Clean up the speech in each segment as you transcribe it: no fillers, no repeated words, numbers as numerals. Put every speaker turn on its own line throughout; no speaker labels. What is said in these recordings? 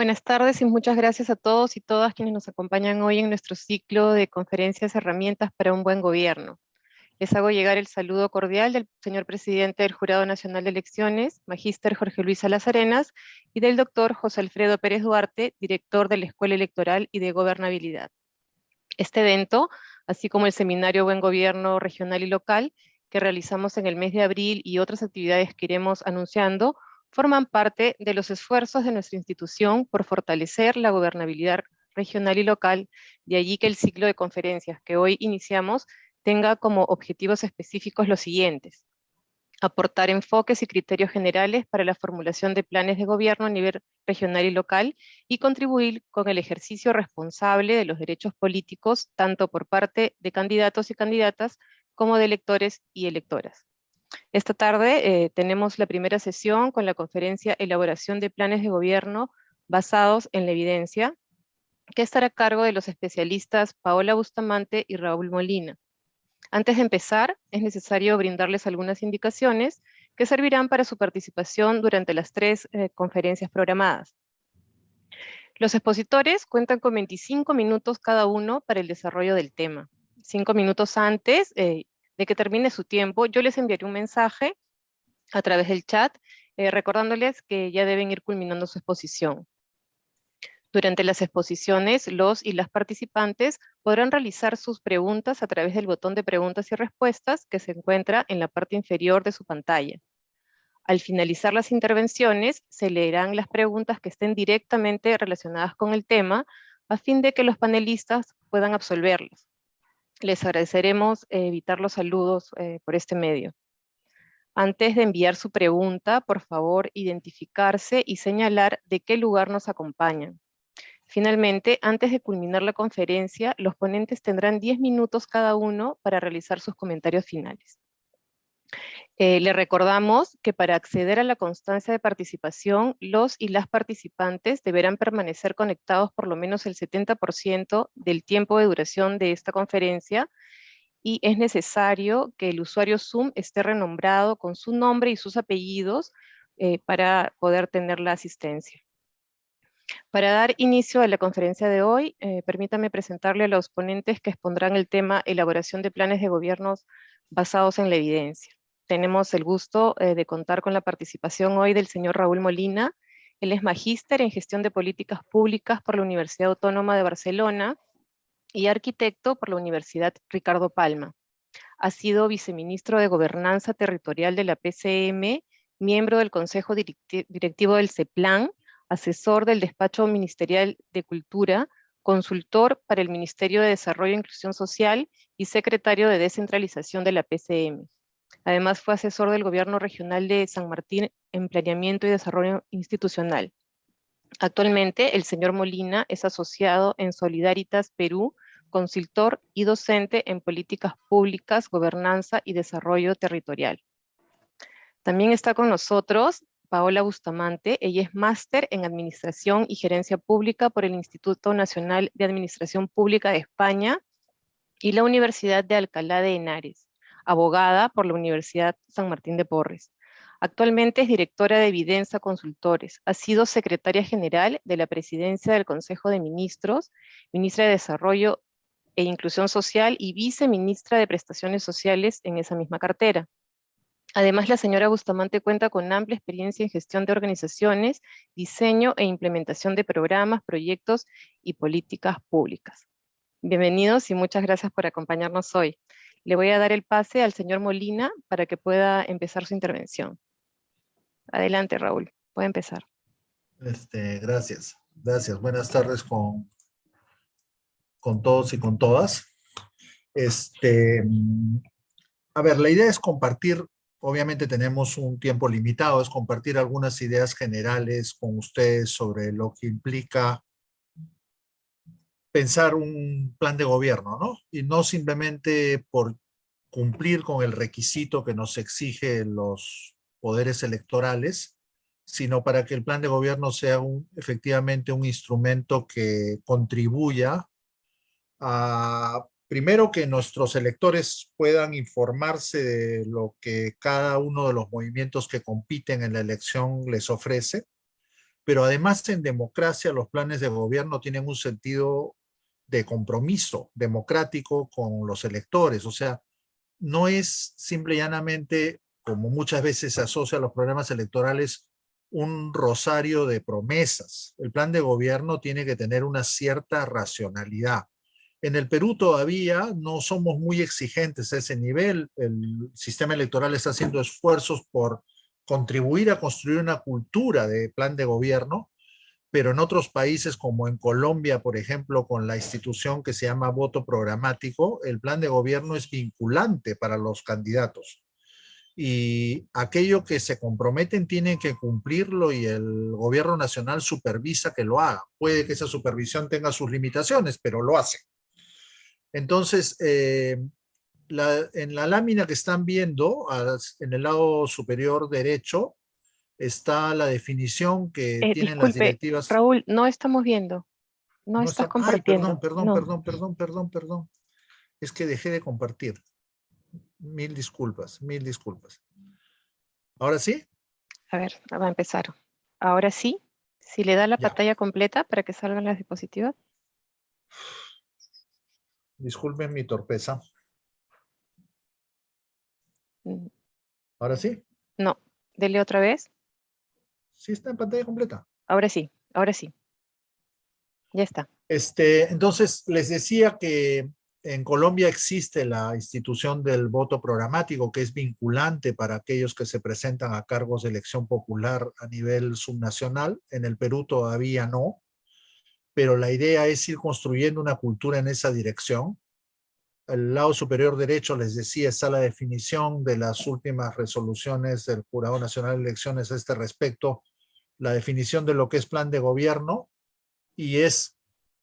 Buenas tardes y muchas gracias a todos y todas quienes nos acompañan hoy en nuestro ciclo de conferencias Herramientas para un buen gobierno. Les hago llegar el saludo cordial del señor presidente del Jurado Nacional de Elecciones, magíster Jorge Luis Salas Arenas, y del doctor José Alfredo Pérez Duarte, director de la Escuela Electoral y de Gobernabilidad. Este evento, así como el seminario Buen Gobierno Regional y Local, que realizamos en el mes de abril y otras actividades que iremos anunciando, forman parte de los esfuerzos de nuestra institución por fortalecer la gobernabilidad regional y local, de allí que el ciclo de conferencias que hoy iniciamos tenga como objetivos específicos los siguientes: aportar enfoques y criterios generales para la formulación de planes de gobierno a nivel regional y local y contribuir con el ejercicio responsable de los derechos políticos, tanto por parte de candidatos y candidatas como de electores y electoras. Esta tarde tenemos la primera sesión con la conferencia Elaboración de planes de gobierno basados en la evidencia, que estará a cargo de los especialistas Paola Bustamante y Raúl Molina. Antes de empezar, es necesario brindarles algunas indicaciones que servirán para su participación durante las tres conferencias programadas. Los expositores cuentan con 25 minutos cada uno para el desarrollo del tema. 5 minutos antes de que termine su tiempo, yo les enviaré un mensaje a través del chat, recordándoles que ya deben ir culminando su exposición. Durante las exposiciones, los y las participantes podrán realizar sus preguntas a través del botón de preguntas y respuestas que se encuentra en la parte inferior de su pantalla. Al finalizar las intervenciones, se leerán las preguntas que estén directamente relacionadas con el tema, a fin de que los panelistas puedan absolverlas. Les agradeceremos evitar los saludos por este medio. Antes de enviar su pregunta, por favor, identificarse y señalar de qué lugar nos acompañan. Finalmente, antes de culminar la conferencia, los ponentes tendrán 10 minutos cada uno para realizar sus comentarios finales. Le recordamos que para acceder a la constancia de participación, los y las participantes deberán permanecer conectados por lo menos el 70% del tiempo de duración de esta conferencia, y es necesario que el usuario Zoom esté renombrado con su nombre y sus apellidos para poder tener la asistencia. Para dar inicio a la conferencia de hoy, permítame presentarle a los ponentes que expondrán el tema Elaboración de planes de gobiernos basados en la evidencia. Tenemos el gusto de contar con la participación hoy del señor Raúl Molina. Él es magíster en gestión de políticas públicas por la Universidad Autónoma de Barcelona y arquitecto por la Universidad Ricardo Palma. Ha sido viceministro de Gobernanza Territorial de la PCM, miembro del Consejo Directivo del CEPLAN, asesor del Despacho Ministerial de Cultura, consultor para el Ministerio de Desarrollo e Inclusión Social y secretario de Descentralización de la PCM. Además fue asesor del Gobierno Regional de San Martín en Planeamiento y Desarrollo Institucional. Actualmente, el señor Molina es asociado en Solidaritas Perú, consultor y docente en políticas públicas, gobernanza y desarrollo territorial. También está con nosotros Paola Bustamante. Ella es máster en Administración y Gerencia Pública por el Instituto Nacional de Administración Pública de España y la Universidad de Alcalá de Henares, abogada por la Universidad San Martín de Porres. Actualmente es directora de Evidenza Consultores. Ha sido secretaria general de la Presidencia del Consejo de Ministros, ministra de Desarrollo e Inclusión Social y viceministra de Prestaciones Sociales en esa misma cartera. Además, la señora Bustamante cuenta con amplia experiencia en gestión de organizaciones, diseño e implementación de programas, proyectos y políticas públicas. Bienvenidos y muchas gracias por acompañarnos hoy. Le voy a dar el pase al señor Molina para que pueda empezar su intervención. Adelante, Raúl, puede empezar.
Gracias. Buenas tardes con todos y con todas. A ver, la idea es compartir, obviamente tenemos un tiempo limitado, es compartir algunas ideas generales con ustedes sobre lo que implica pensar un plan de gobierno, ¿no? Y no simplemente por cumplir con el requisito que nos exige los poderes electorales, sino para que el plan de gobierno sea efectivamente un instrumento que contribuya a, primero, que nuestros electores puedan informarse de lo que cada uno de los movimientos que compiten en la elección les ofrece, pero además en democracia los planes de gobierno tienen un sentido de compromiso democrático con los electores. O sea, no es simple y llanamente, como muchas veces se asocia a los programas electorales, un rosario de promesas. El plan de gobierno tiene que tener una cierta racionalidad. En el Perú todavía no somos muy exigentes a ese nivel. El sistema electoral está haciendo esfuerzos por contribuir a construir una cultura de plan de gobierno, pero en otros países como en Colombia, por ejemplo, con la institución que se llama voto programático, el plan de gobierno es vinculante para los candidatos. Y aquello que se comprometen tienen que cumplirlo y el gobierno nacional supervisa que lo haga. Puede que esa supervisión tenga sus limitaciones, pero lo hace. Entonces, en la lámina que están viendo, en el lado superior derecho, está la definición que tienen las
Disculpe,
directivas.
Raúl, no estamos viendo, no
No
estás
está. Ay, perdón,
compartiendo,
perdón,
no.
perdón, perdón, perdón, perdón. Es que dejé de compartir. Mil disculpas, mil disculpas. ¿Ahora sí?
A ver, va a empezar. Ahora sí, si le da la
Ya.
pantalla completa para que salgan las diapositivas.
Disculpen mi torpeza.
Mm,
¿Ahora sí?
No, dele otra vez.
Sí está en pantalla completa.
Ahora sí, ya está.
Entonces, les decía que en Colombia existe la institución del voto programático, que es vinculante para aquellos que se presentan a cargos de elección popular a nivel subnacional. En el Perú todavía no, pero la idea es ir construyendo una cultura en esa dirección. Al lado superior derecho, les decía, está la definición de las últimas resoluciones del Jurado Nacional de Elecciones a este respecto, la definición de lo que es plan de gobierno, y es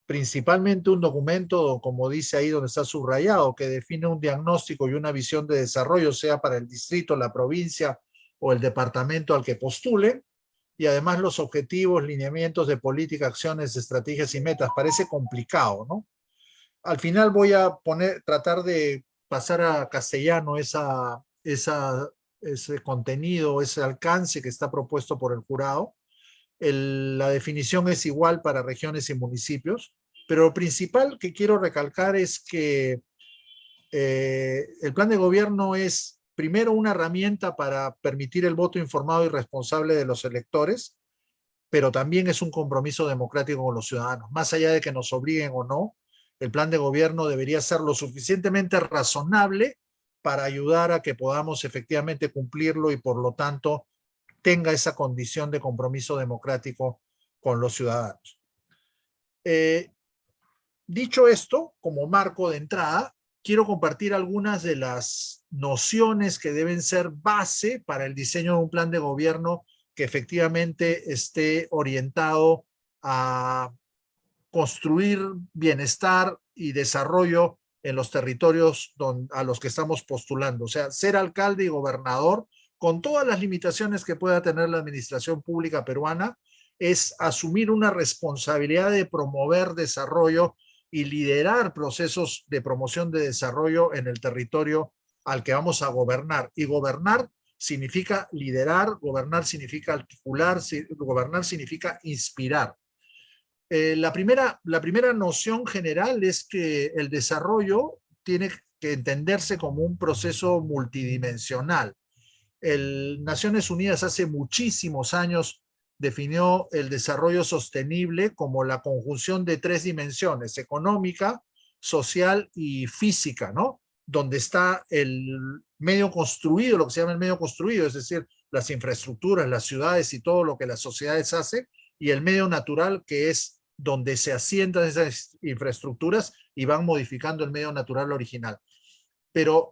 principalmente un documento, como dice ahí donde está subrayado, que define un diagnóstico y una visión de desarrollo, sea para el distrito, la provincia o el departamento al que postule, y además los objetivos, lineamientos de política, acciones, estrategias y metas. Parece complicado, ¿no? Al final voy a tratar de pasar a castellano ese contenido, ese alcance que está propuesto por el jurado. La definición es igual para regiones y municipios, pero lo principal que quiero recalcar es que el plan de gobierno es primero una herramienta para permitir el voto informado y responsable de los electores, pero también es un compromiso democrático con los ciudadanos. Más allá de que nos obliguen o no, el plan de gobierno debería ser lo suficientemente razonable para ayudar a que podamos efectivamente cumplirlo y por lo tanto tenga esa condición de compromiso democrático con los ciudadanos. Dicho esto, como marco de entrada, quiero compartir algunas de las nociones que deben ser base para el diseño de un plan de gobierno que efectivamente esté orientado a construir bienestar y desarrollo en los territorios a los que estamos postulando. O sea, ser alcalde y gobernador, con todas las limitaciones que pueda tener la administración pública peruana, es asumir una responsabilidad de promover desarrollo y liderar procesos de promoción de desarrollo en el territorio al que vamos a gobernar. Y gobernar significa liderar, gobernar significa articular, gobernar significa inspirar. La primera noción general es que el desarrollo tiene que entenderse como un proceso multidimensional. Naciones Unidas hace muchísimos años definió el desarrollo sostenible como la conjunción de tres dimensiones: económica, social y física, ¿no? Donde está el medio construido, lo que se llama el medio construido, es decir, las infraestructuras, las ciudades y todo lo que las sociedades hacen, y el medio natural, que es donde se asientan esas infraestructuras y van modificando el medio natural original. Pero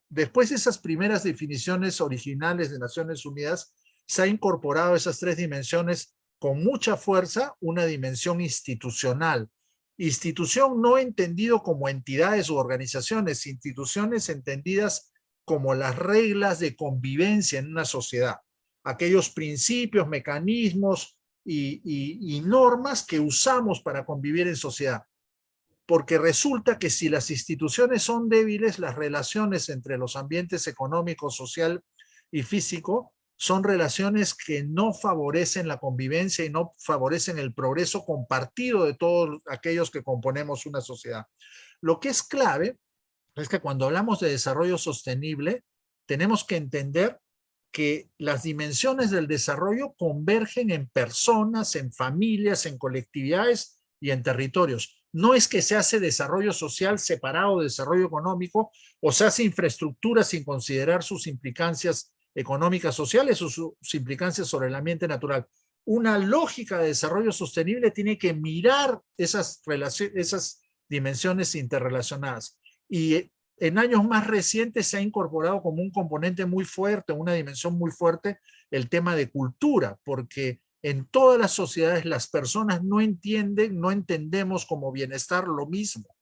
después de esas primeras definiciones originales de Naciones Unidas, se ha incorporado esas tres dimensiones con mucha fuerza, una dimensión institucional. Institución no entendido como entidades u organizaciones, instituciones entendidas como las reglas de convivencia en una sociedad, aquellos principios, mecanismos y normas que usamos para convivir en sociedad. Porque resulta que si las instituciones son débiles, las relaciones entre los ambientes económico, social y físico son relaciones que no favorecen la convivencia y no favorecen el progreso compartido de todos aquellos que componemos una sociedad. Lo que es clave es que cuando hablamos de desarrollo sostenible, tenemos que entender que las dimensiones del desarrollo convergen en personas, en familias, en colectividades y en territorios. No es que se hace desarrollo social separado de desarrollo económico o se hace infraestructura sin considerar sus implicancias económicas sociales o sus implicancias sobre el ambiente natural. Una lógica de desarrollo sostenible tiene que mirar esas dimensiones interrelacionadas. Y en años más recientes se ha incorporado como un componente muy fuerte, una dimensión muy fuerte, el tema de cultura, porque en todas las sociedades las personas no entienden, no entendemos como bienestar lo mismo.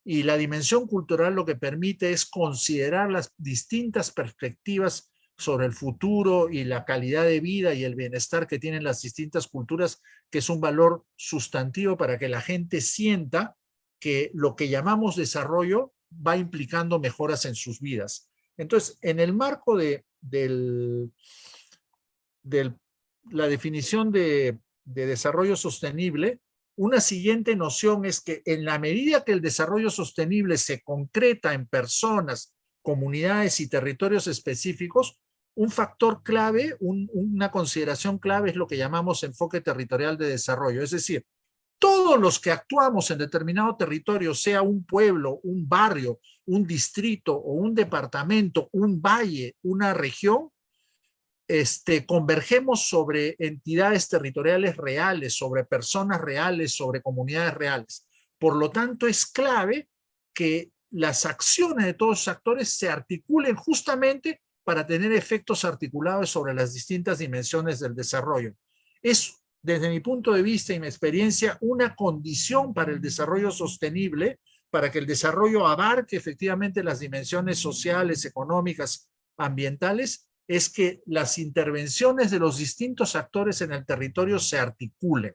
Y la dimensión cultural lo que permite es considerar las distintas perspectivas sobre el futuro y la calidad de vida y el bienestar que tienen las distintas culturas, que es un valor sustantivo para que la gente sienta que lo que llamamos desarrollo va implicando mejoras en sus vidas. Entonces, en el marco de la definición de desarrollo sostenible, una siguiente noción es que en la medida que el desarrollo sostenible se concreta en personas, comunidades y territorios específicos, un factor clave, una consideración clave es lo que llamamos enfoque territorial de desarrollo. Es decir, todos los que actuamos en determinado territorio, sea un pueblo, un barrio, un distrito o un departamento, un valle, una región, convergemos sobre entidades territoriales reales, sobre personas reales, sobre comunidades reales. Por lo tanto, es clave que las acciones de todos los actores se articulen justamente para tener efectos articulados sobre las distintas dimensiones del desarrollo. Es, desde mi punto de vista y mi experiencia, una condición para el desarrollo sostenible, para que el desarrollo abarque efectivamente las dimensiones sociales, económicas, ambientales, es que las intervenciones de los distintos actores en el territorio se articulen.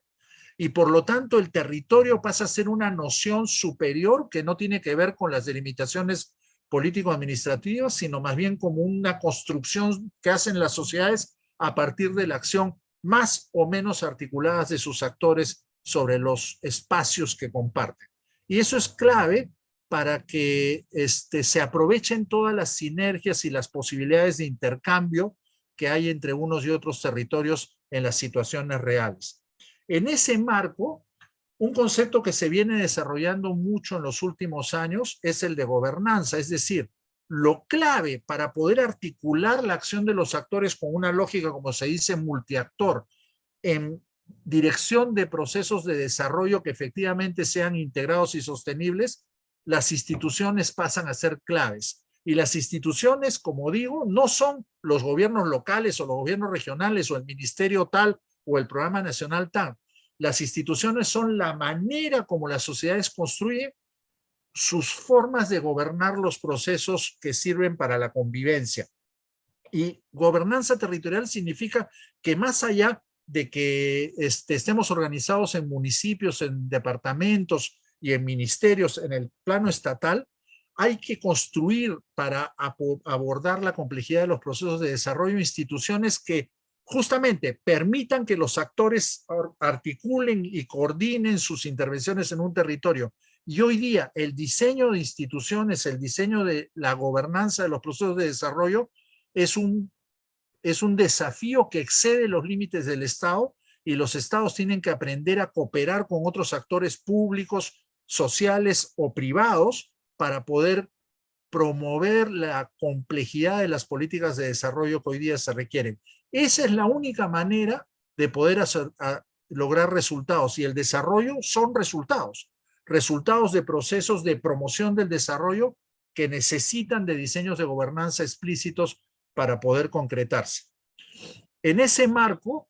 Y por lo tanto el territorio pasa a ser una noción superior que no tiene que ver con las delimitaciones político-administrativas, sino más bien como una construcción que hacen las sociedades a partir de la acción más o menos articuladas de sus actores sobre los espacios que comparten. Y eso es clave para que se aprovechen todas las sinergias y las posibilidades de intercambio que hay entre unos y otros territorios en las situaciones reales. En ese marco, un concepto que se viene desarrollando mucho en los últimos años es el de gobernanza, es decir, lo clave para poder articular la acción de los actores con una lógica, como se dice, multiactor, en dirección de procesos de desarrollo que efectivamente sean integrados y sostenibles, las instituciones pasan a ser claves. Y las instituciones, como digo, no son los gobiernos locales o los gobiernos regionales o el ministerio tal o el programa nacional tal. Las instituciones son la manera como las sociedades construyen sus formas de gobernar los procesos que sirven para la convivencia. Y gobernanza territorial significa que más allá de que estemos organizados en municipios, en departamentos y en ministerios en el plano estatal, hay que construir para abordar la complejidad de los procesos de desarrollo instituciones que justamente permitan que los actores articulen y coordinen sus intervenciones en un territorio. Y hoy día el diseño de instituciones, el diseño de la gobernanza de los procesos de desarrollo es un desafío que excede los límites del Estado, y los Estados tienen que aprender a cooperar con otros actores públicos, sociales o privados para poder promover la complejidad de las políticas de desarrollo que hoy día se requieren. Esa es la única manera de poder lograr resultados, y el desarrollo son resultados de procesos de promoción del desarrollo que necesitan de diseños de gobernanza explícitos para poder concretarse. En ese marco,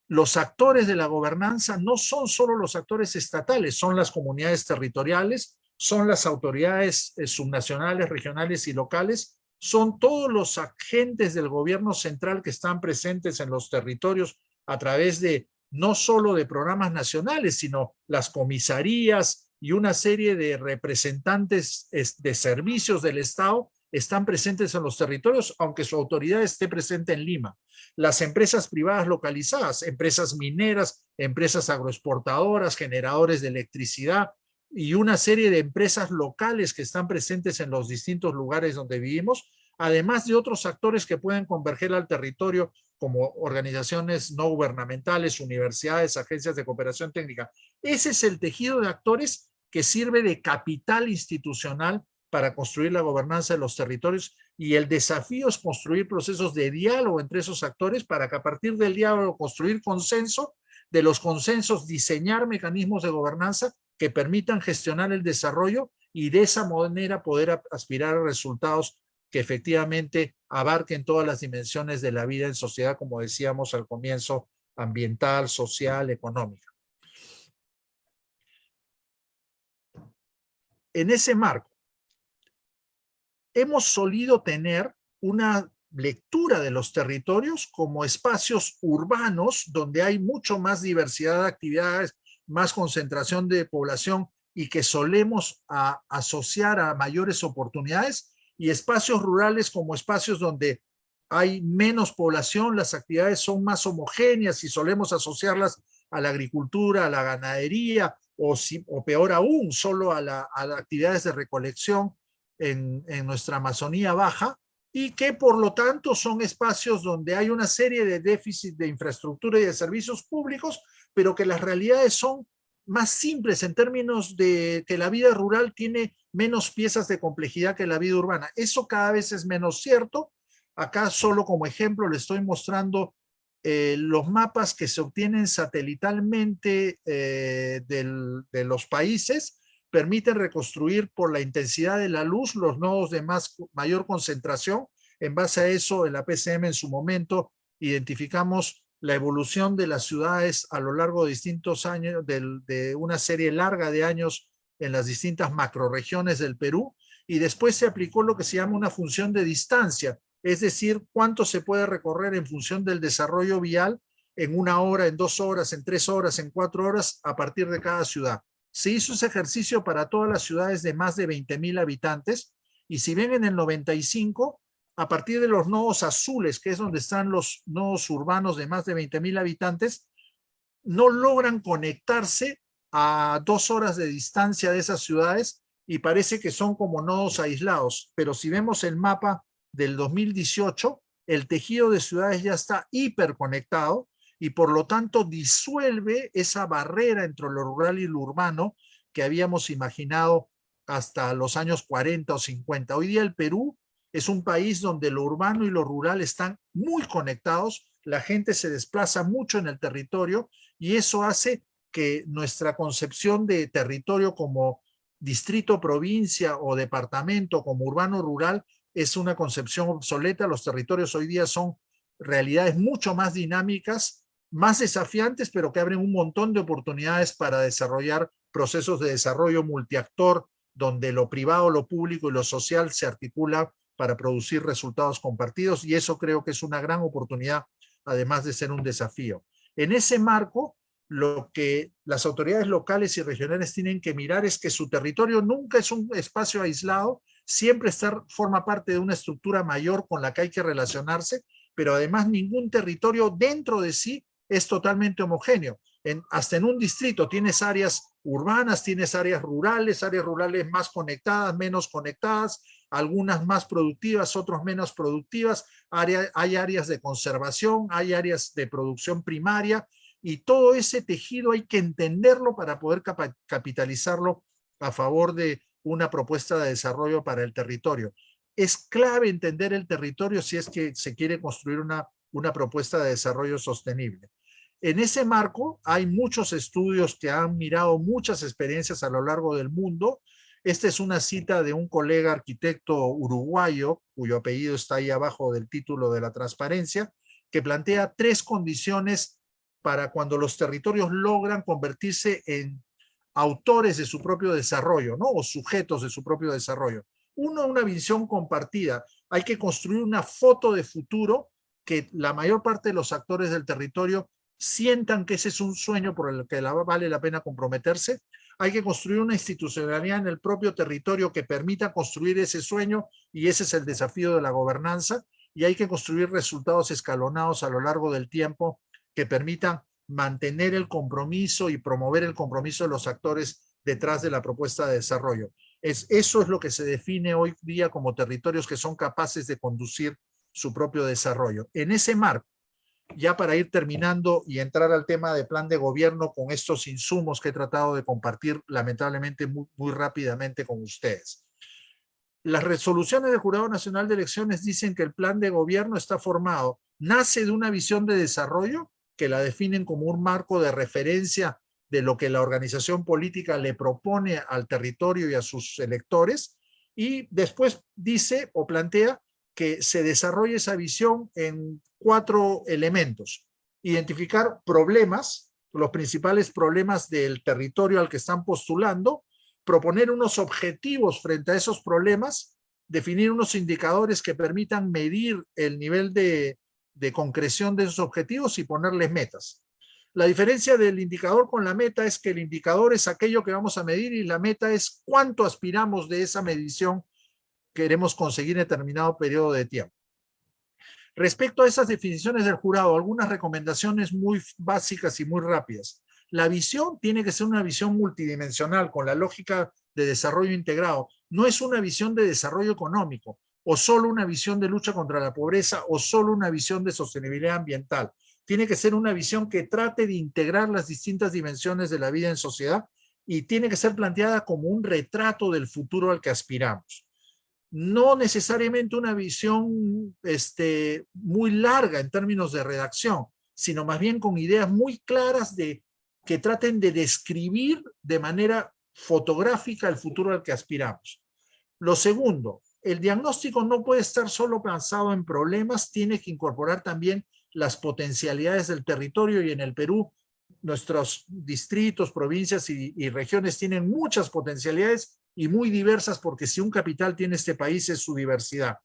los actores de la gobernanza no son solo los actores estatales, son las comunidades territoriales, son las autoridades subnacionales, regionales y locales, son todos los agentes del gobierno central que están presentes en los territorios a través de no solo de programas nacionales, sino las comisarías y una serie de representantes de servicios del Estado están presentes en los territorios, aunque su autoridad esté presente en Lima. Las empresas privadas localizadas, empresas mineras, empresas agroexportadoras, generadores de electricidad y una serie de empresas locales que están presentes en los distintos lugares donde vivimos, además de otros actores que pueden converger al territorio, como organizaciones no gubernamentales, universidades, agencias de cooperación técnica. Ese es el tejido de actores que sirve de capital institucional para construir la gobernanza de los territorios, y el desafío es construir procesos de diálogo entre esos actores para que a partir del diálogo construir consenso, de los consensos diseñar mecanismos de gobernanza que permitan gestionar el desarrollo y de esa manera poder aspirar a resultados que efectivamente abarquen todas las dimensiones de la vida en sociedad, como decíamos al comienzo, ambiental, social, económica. En ese marco, hemos solido tener una lectura de los territorios como espacios urbanos donde hay mucho más diversidad de actividades, más concentración de población y que solemos asociar a mayores oportunidades, y espacios rurales como espacios donde hay menos población, las actividades son más homogéneas y solemos asociarlas a la agricultura, a la ganadería o peor aún, solo a las actividades de recolección en nuestra Amazonía baja, y que por lo tanto son espacios donde hay una serie de déficits de infraestructura y de servicios públicos, pero que las realidades son más simples en términos de que la vida rural tiene menos piezas de complejidad que la vida urbana. Eso cada vez es menos cierto. Acá solo como ejemplo le estoy mostrando los mapas que se obtienen satelitalmente de los países, permiten reconstruir por la intensidad de la luz los nodos de mayor concentración. En base a eso, en la PCM en su momento identificamos la evolución de las ciudades a lo largo de distintos años, de una serie larga de años en las distintas macroregiones del Perú, y después se aplicó lo que se llama una función de distancia, es decir, cuánto se puede recorrer en función del desarrollo vial en 1 hora, en 2 horas, en 3 horas, en 4 horas, a partir de cada ciudad. Se hizo ese ejercicio para todas las ciudades de más de 20,000 habitantes, y si ven en el 95, a partir de los nodos azules, que es donde están los nodos urbanos de más de 20,000 habitantes, no logran conectarse a 2 horas de distancia de esas ciudades y parece que son como nodos aislados. Pero si vemos el mapa del 2018, el tejido de ciudades ya está hiperconectado y por lo tanto disuelve esa barrera entre lo rural y lo urbano que habíamos imaginado hasta los años 40 o 50. Hoy día el Perú es un país donde lo urbano y lo rural están muy conectados, la gente se desplaza mucho en el territorio y eso hace que nuestra concepción de territorio como distrito, provincia o departamento, como urbano-rural, es una concepción obsoleta. Los territorios hoy día son realidades mucho más dinámicas, más desafiantes, pero que abren un montón de oportunidades para desarrollar procesos de desarrollo multiactor, donde lo privado, lo público y lo social se articulan para producir resultados compartidos, y eso creo que es una gran oportunidad, además de ser un desafío. En ese marco, lo que las autoridades locales y regionales tienen que mirar es que su territorio nunca es un espacio aislado, siempre forma parte de una estructura mayor con la que hay que relacionarse, pero además ningún territorio dentro de sí es totalmente homogéneo. Hasta en un distrito tienes áreas urbanas, tienes áreas rurales más conectadas, menos conectadas, algunas más productivas, otras menos productivas, hay áreas de conservación, hay áreas de producción primaria, y todo ese tejido hay que entenderlo para poder capitalizarlo a favor de una propuesta de desarrollo para el territorio. Es clave entender el territorio si es que se quiere construir una propuesta de desarrollo sostenible. En ese marco hay muchos estudios que han mirado muchas experiencias a lo largo del mundo. Esta es una cita de un colega arquitecto uruguayo, cuyo apellido está ahí abajo del título de la transparencia, que plantea 3 condiciones para cuando los territorios logran convertirse en autores de su propio desarrollo, ¿no? O sujetos de su propio desarrollo. Uno, una visión compartida. Hay que construir una foto de futuro que la mayor parte de los actores del territorio sientan que ese es un sueño por el que vale la pena comprometerse. Hay que construir una institucionalidad en el propio territorio que permita construir ese sueño, y ese es el desafío de la gobernanza, y hay que construir resultados escalonados a lo largo del tiempo que permitan mantener el compromiso y promover el compromiso de los actores detrás de la propuesta de desarrollo. Eso es lo que se define hoy día como territorios que son capaces de conducir su propio desarrollo. En ese marco, ya para ir terminando y entrar al tema de plan de gobierno con estos insumos que he tratado de compartir lamentablemente muy rápidamente con ustedes. Las resoluciones del Jurado Nacional de Elecciones dicen que el plan de gobierno está formado, nace de una visión de desarrollo que la definen como un marco de referencia de lo que la organización política le propone al territorio y a sus electores, y después dice o plantea que se desarrolle esa visión en 4 elementos. Identificar problemas, los principales problemas del territorio al que están postulando, proponer unos objetivos frente a esos problemas, definir unos indicadores que permitan medir el nivel de concreción de esos objetivos y ponerles metas. La diferencia del indicador con la meta es que el indicador es aquello que vamos a medir y la meta es cuánto aspiramos de esa medición queremos conseguir en determinado periodo de tiempo. Respecto a esas definiciones del jurado, algunas recomendaciones muy básicas y muy rápidas. La visión tiene que ser una visión multidimensional con la lógica de desarrollo integrado. No es una visión de desarrollo económico o solo una visión de lucha contra la pobreza o solo una visión de sostenibilidad ambiental. Tiene que ser una visión que trate de integrar las distintas dimensiones de la vida en sociedad y tiene que ser planteada como un retrato del futuro al que aspiramos. No necesariamente una visión muy larga en términos de redacción, sino más bien con ideas muy claras que traten de describir de manera fotográfica el futuro al que aspiramos. Lo segundo, el diagnóstico no puede estar solo pensado en problemas, tiene que incorporar también las potencialidades del territorio, y en el Perú nuestros distritos, provincias y regiones tienen muchas potencialidades y muy diversas, porque si un capital tiene este país es su diversidad.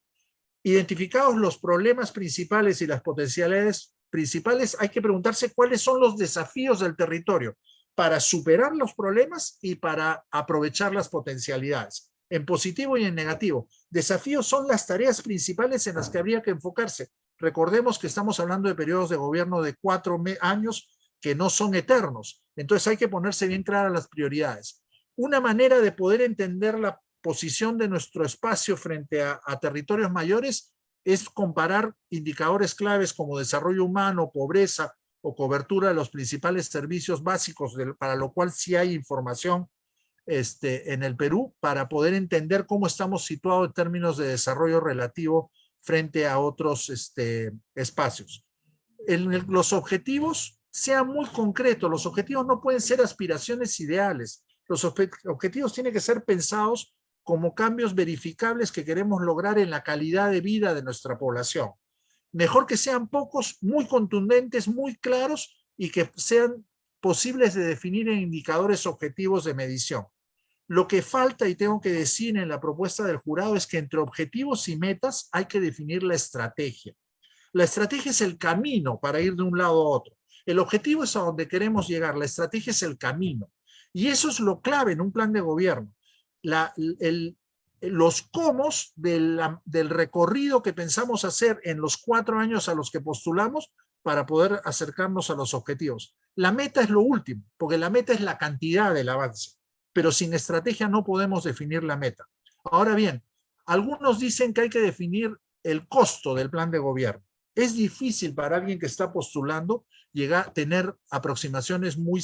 Identificados los problemas principales y las potencialidades principales, hay que preguntarse cuáles son los desafíos del territorio para superar los problemas y para aprovechar las potencialidades, en positivo y en negativo. Desafíos son las tareas principales en las que habría que enfocarse. Recordemos que estamos hablando de periodos de gobierno de 4 años que no son eternos. Entonces hay que ponerse bien claras las prioridades. Una manera de poder entender la posición de nuestro espacio frente a territorios mayores es comparar indicadores claves como desarrollo humano, pobreza o cobertura de los principales servicios básicos, para lo cual sí hay información en el Perú, para poder entender cómo estamos situados en términos de desarrollo relativo frente a otros espacios. Los objetivos sean muy concretos. Los objetivos no pueden ser aspiraciones ideales. Los objetivos tienen que ser pensados como cambios verificables que queremos lograr en la calidad de vida de nuestra población. Mejor que sean pocos, muy contundentes, muy claros, y que sean posibles de definir en indicadores objetivos de medición. Lo que falta, y tengo que decir en la propuesta del jurado, es que entre objetivos y metas hay que definir la estrategia. La estrategia es el camino para ir de un lado a otro. El objetivo es a donde queremos llegar, la estrategia es el camino. Y eso es lo clave en un plan de gobierno. Los cómo del recorrido que pensamos hacer en los 4 años a los que postulamos para poder acercarnos a los objetivos. La meta es lo último, porque la meta es la cantidad del avance, pero sin estrategia no podemos definir la meta. Ahora bien, algunos dicen que hay que definir el costo del plan de gobierno. Es difícil para alguien que está postulando llegar a tener aproximaciones muy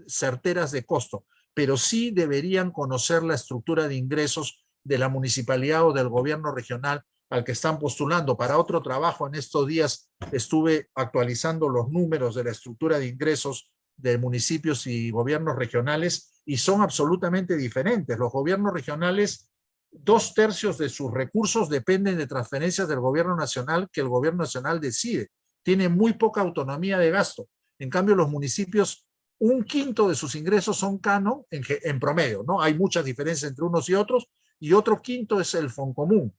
certeras de costo, pero sí deberían conocer la estructura de ingresos de la municipalidad o del gobierno regional al que están postulando. Para otro trabajo en estos días estuve actualizando los números de la estructura de ingresos de municipios y gobiernos regionales y son absolutamente diferentes. Los gobiernos regionales, 2/3 de sus recursos dependen de transferencias del gobierno nacional que el gobierno nacional decide. Tiene muy poca autonomía de gasto. En cambio, los municipios, 1/5 de sus ingresos son canon en promedio, ¿no? Hay muchas diferencias entre unos y otros, y otro quinto es el Foncomún.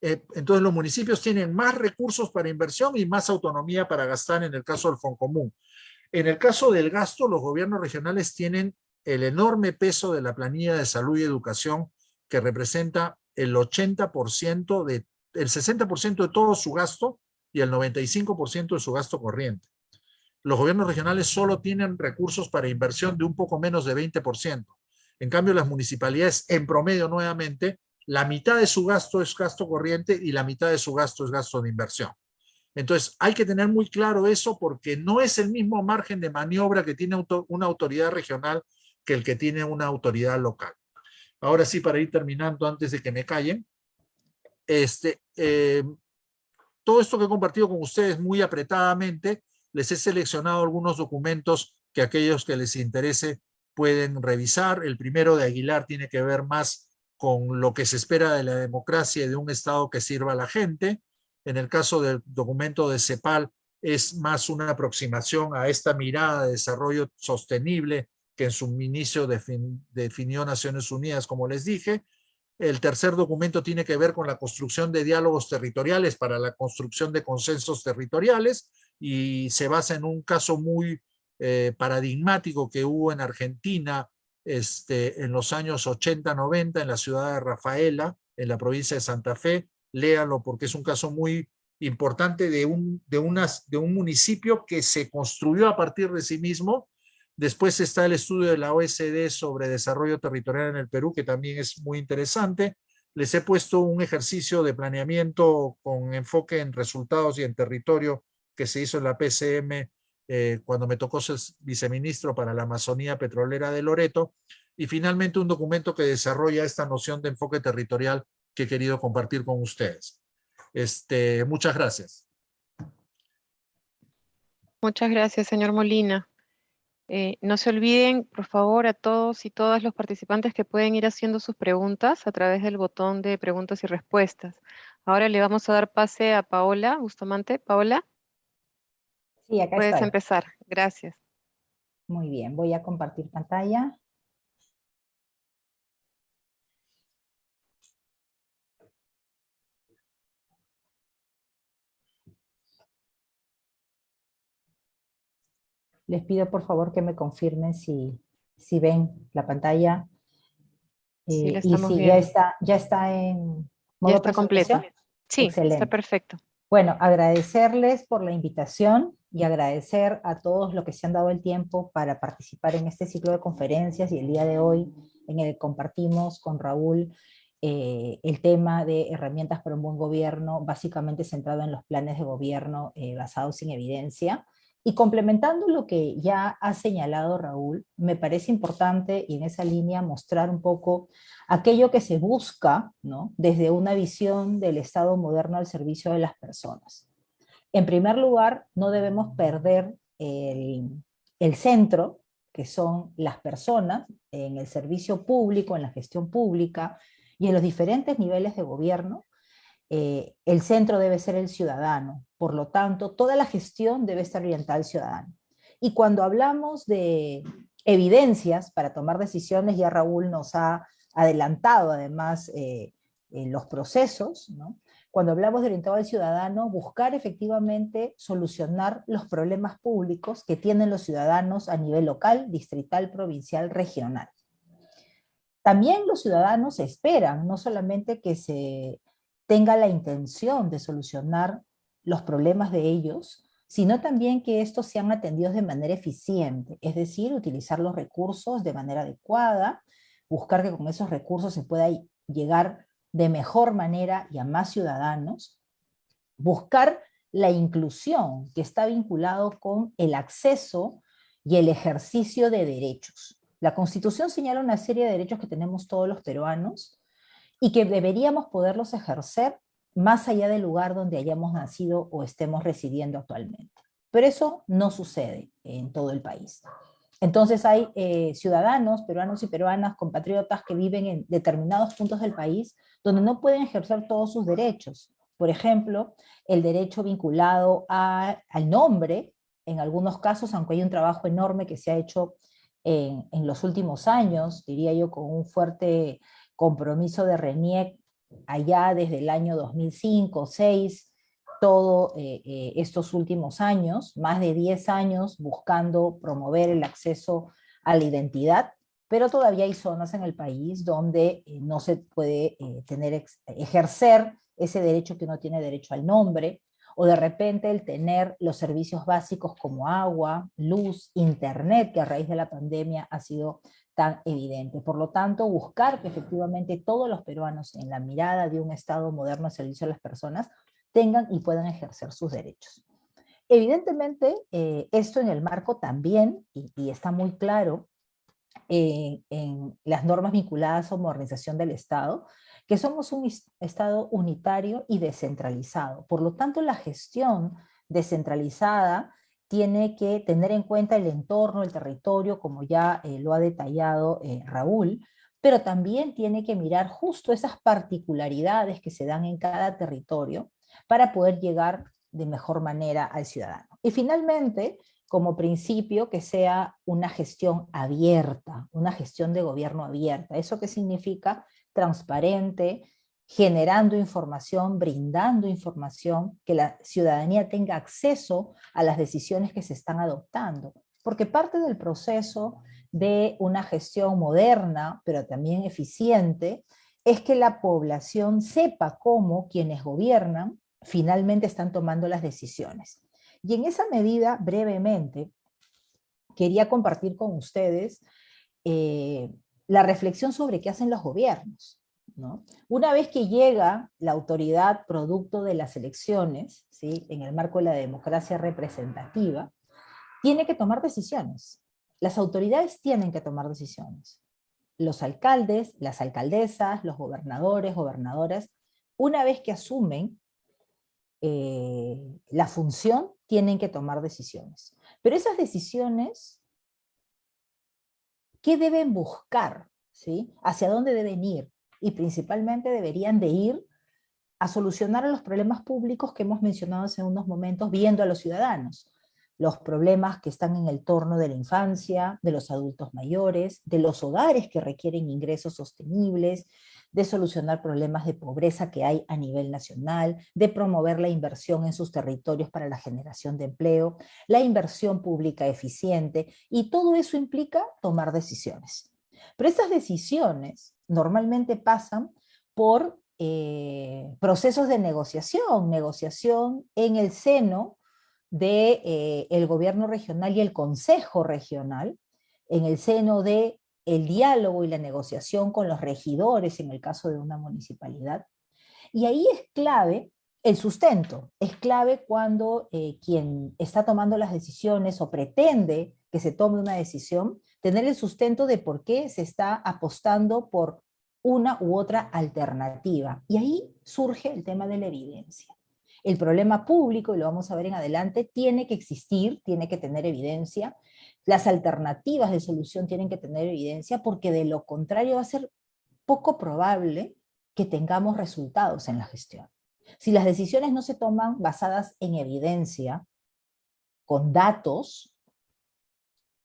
Entonces los municipios tienen más recursos para inversión y más autonomía para gastar en el caso del Foncomún. En el caso del gasto, los gobiernos regionales tienen el enorme peso de la planilla de salud y educación, que representa el 80% el 60% de todo su gasto y el 95% de su gasto corriente. Los gobiernos regionales solo tienen recursos para inversión de un poco menos de 20%. En cambio, las municipalidades, en promedio, nuevamente, la mitad de su gasto es gasto corriente y la mitad de su gasto es gasto de inversión. Entonces, hay que tener muy claro eso, porque no es el mismo margen de maniobra que tiene una autoridad regional que el que tiene una autoridad local. Ahora sí, para ir terminando antes de que me callen, todo esto que he compartido con ustedes muy apretadamente, les he seleccionado algunos documentos que aquellos que les interese pueden revisar. El primero de Aguilar tiene que ver más con lo que se espera de la democracia y de un Estado que sirva a la gente. En el caso del documento de CEPAL, es más una aproximación a esta mirada de desarrollo sostenible que en su inicio definió Naciones Unidas, como les dije. El tercer documento tiene que ver con la construcción de diálogos territoriales para la construcción de consensos territoriales y se basa en un caso muy paradigmático que hubo en Argentina en los años 80-90 en la ciudad de Rafaela, en la provincia de Santa Fe. Léanlo porque es un caso muy importante de un municipio que se construyó a partir de sí mismo. Después está el estudio de la OECD sobre desarrollo territorial en el Perú, que también es muy interesante. Les he puesto un ejercicio de planeamiento con enfoque en resultados y en territorio que se hizo en la PCM cuando me tocó ser viceministro para la Amazonía Petrolera de Loreto. Y finalmente un documento que desarrolla esta noción de enfoque territorial que he querido compartir con ustedes. Muchas gracias.
Muchas gracias, señor Molina. No se olviden, por favor, a todos y todas los participantes que pueden ir haciendo sus preguntas a través del botón de preguntas y respuestas. Ahora le vamos a dar pase a Paola Bustamante. Paola,
Sí, acá
puedes
estoy.
empezar. Gracias.
Muy bien, voy a compartir pantalla. Les pido por favor que me confirmen si ven la pantalla
Sí, la
y
estamos
si
viendo.
ya está en
Ya
modo
está completo.
presentación.
Sí, está
Excelente.
perfecto.
Bueno, agradecerles por la invitación y agradecer a todos los que se han dado el tiempo para participar en este ciclo de conferencias y el día de hoy en el que compartimos con Raúl el tema de herramientas para un buen gobierno, básicamente centrado en los planes de gobierno basados en evidencia. Y complementando lo que ya ha señalado Raúl, me parece importante y en esa línea mostrar un poco aquello que se busca, ¿no?, desde una visión del Estado moderno al servicio de las personas. En primer lugar, no debemos perder el centro, que son las personas, en el servicio público, en la gestión pública y en los diferentes niveles de gobierno. El centro debe ser el ciudadano, por lo tanto, toda la gestión debe estar orientada al ciudadano. Y cuando hablamos de evidencias para tomar decisiones, ya Raúl nos ha adelantado además los procesos, ¿no? Cuando hablamos de orientado al ciudadano, buscar efectivamente solucionar los problemas públicos que tienen los ciudadanos a nivel local, distrital, provincial, regional. También los ciudadanos esperan no solamente que se tenga la intención de solucionar los problemas de ellos, sino también que estos sean atendidos de manera eficiente, es decir, utilizar los recursos de manera adecuada, buscar que con esos recursos se pueda llegar de mejor manera y a más ciudadanos, buscar la inclusión que está vinculado con el acceso y el ejercicio de derechos. La Constitución señala una serie de derechos que tenemos todos los peruanos y que deberíamos poderlos ejercer más allá del lugar donde hayamos nacido o estemos residiendo actualmente. Pero eso no sucede en todo el país. Entonces hay ciudadanos, peruanos y peruanas, compatriotas que viven en determinados puntos del país donde no pueden ejercer todos sus derechos. Por ejemplo, el derecho vinculado al nombre, en algunos casos, aunque hay un trabajo enorme que se ha hecho en los últimos años, diría yo, con un fuerte compromiso de RENIEC allá desde el año 2005, 2006, todos estos últimos años, más de 10 años buscando promover el acceso a la identidad. pero todavía hay zonas en el país donde no se puede ejercer ese derecho que uno tiene derecho al nombre, o de repente el tener los servicios básicos como agua, luz, internet, que a raíz de la pandemia ha sido tan evidente. Por lo tanto, buscar que efectivamente todos los peruanos, en la mirada de un Estado moderno al servicio de las personas, tengan y puedan ejercer sus derechos. Evidentemente, esto en el marco también, y está muy claro, en las normas vinculadas a modernización del Estado, que somos un Estado unitario y descentralizado. Por lo tanto, la gestión descentralizada tiene que tener en cuenta el entorno, el territorio, como ya lo ha detallado Raúl, pero también tiene que mirar justo esas particularidades que se dan en cada territorio para poder llegar de mejor manera al ciudadano. Y finalmente, como principio, que sea una gestión abierta, una gestión de gobierno abierta. ¿Eso qué significa? Transparente, generando información, brindando información, que la ciudadanía tenga acceso a las decisiones que se están adoptando. Porque parte del proceso de una gestión moderna, pero también eficiente, es que la población sepa cómo quienes gobiernan finalmente están tomando las decisiones. Y en esa medida, brevemente, quería compartir con ustedes la reflexión sobre qué hacen los gobiernos, ¿no? Una vez que llega la autoridad producto de las elecciones, ¿sí?, en el marco de la democracia representativa, tiene que tomar decisiones. Las autoridades tienen que tomar decisiones. Los alcaldes, las alcaldesas, los gobernadores, gobernadoras, una vez que asumen la función, tienen que tomar decisiones. Pero esas decisiones, ¿qué deben buscar? ¿Sí? ¿Hacia dónde deben ir? Y principalmente deberían de ir a solucionar los problemas públicos que hemos mencionado hace unos momentos, viendo a los ciudadanos. Los problemas que están en el torno de la infancia, de los adultos mayores, de los hogares que requieren ingresos sostenibles, de solucionar problemas de pobreza que hay a nivel nacional, de promover la inversión en sus territorios para la generación de empleo, la inversión pública eficiente, y todo eso implica tomar decisiones. Pero esas decisiones normalmente pasan por procesos de negociación en el seno del gobierno regional y el consejo regional, en el seno de el diálogo y la negociación con los regidores en el caso de una municipalidad. Y ahí es clave el sustento, es clave cuando quien está tomando las decisiones o pretende que se tome una decisión, tener el sustento de por qué se está apostando por una u otra alternativa. Y ahí surge el tema de la evidencia. El problema público, y lo vamos a ver en adelante, tiene que existir, tiene que tener evidencia. Las alternativas de solución tienen que tener evidencia, porque de lo contrario va a ser poco probable que tengamos resultados en la gestión. Si las decisiones no se toman basadas en evidencia, con datos,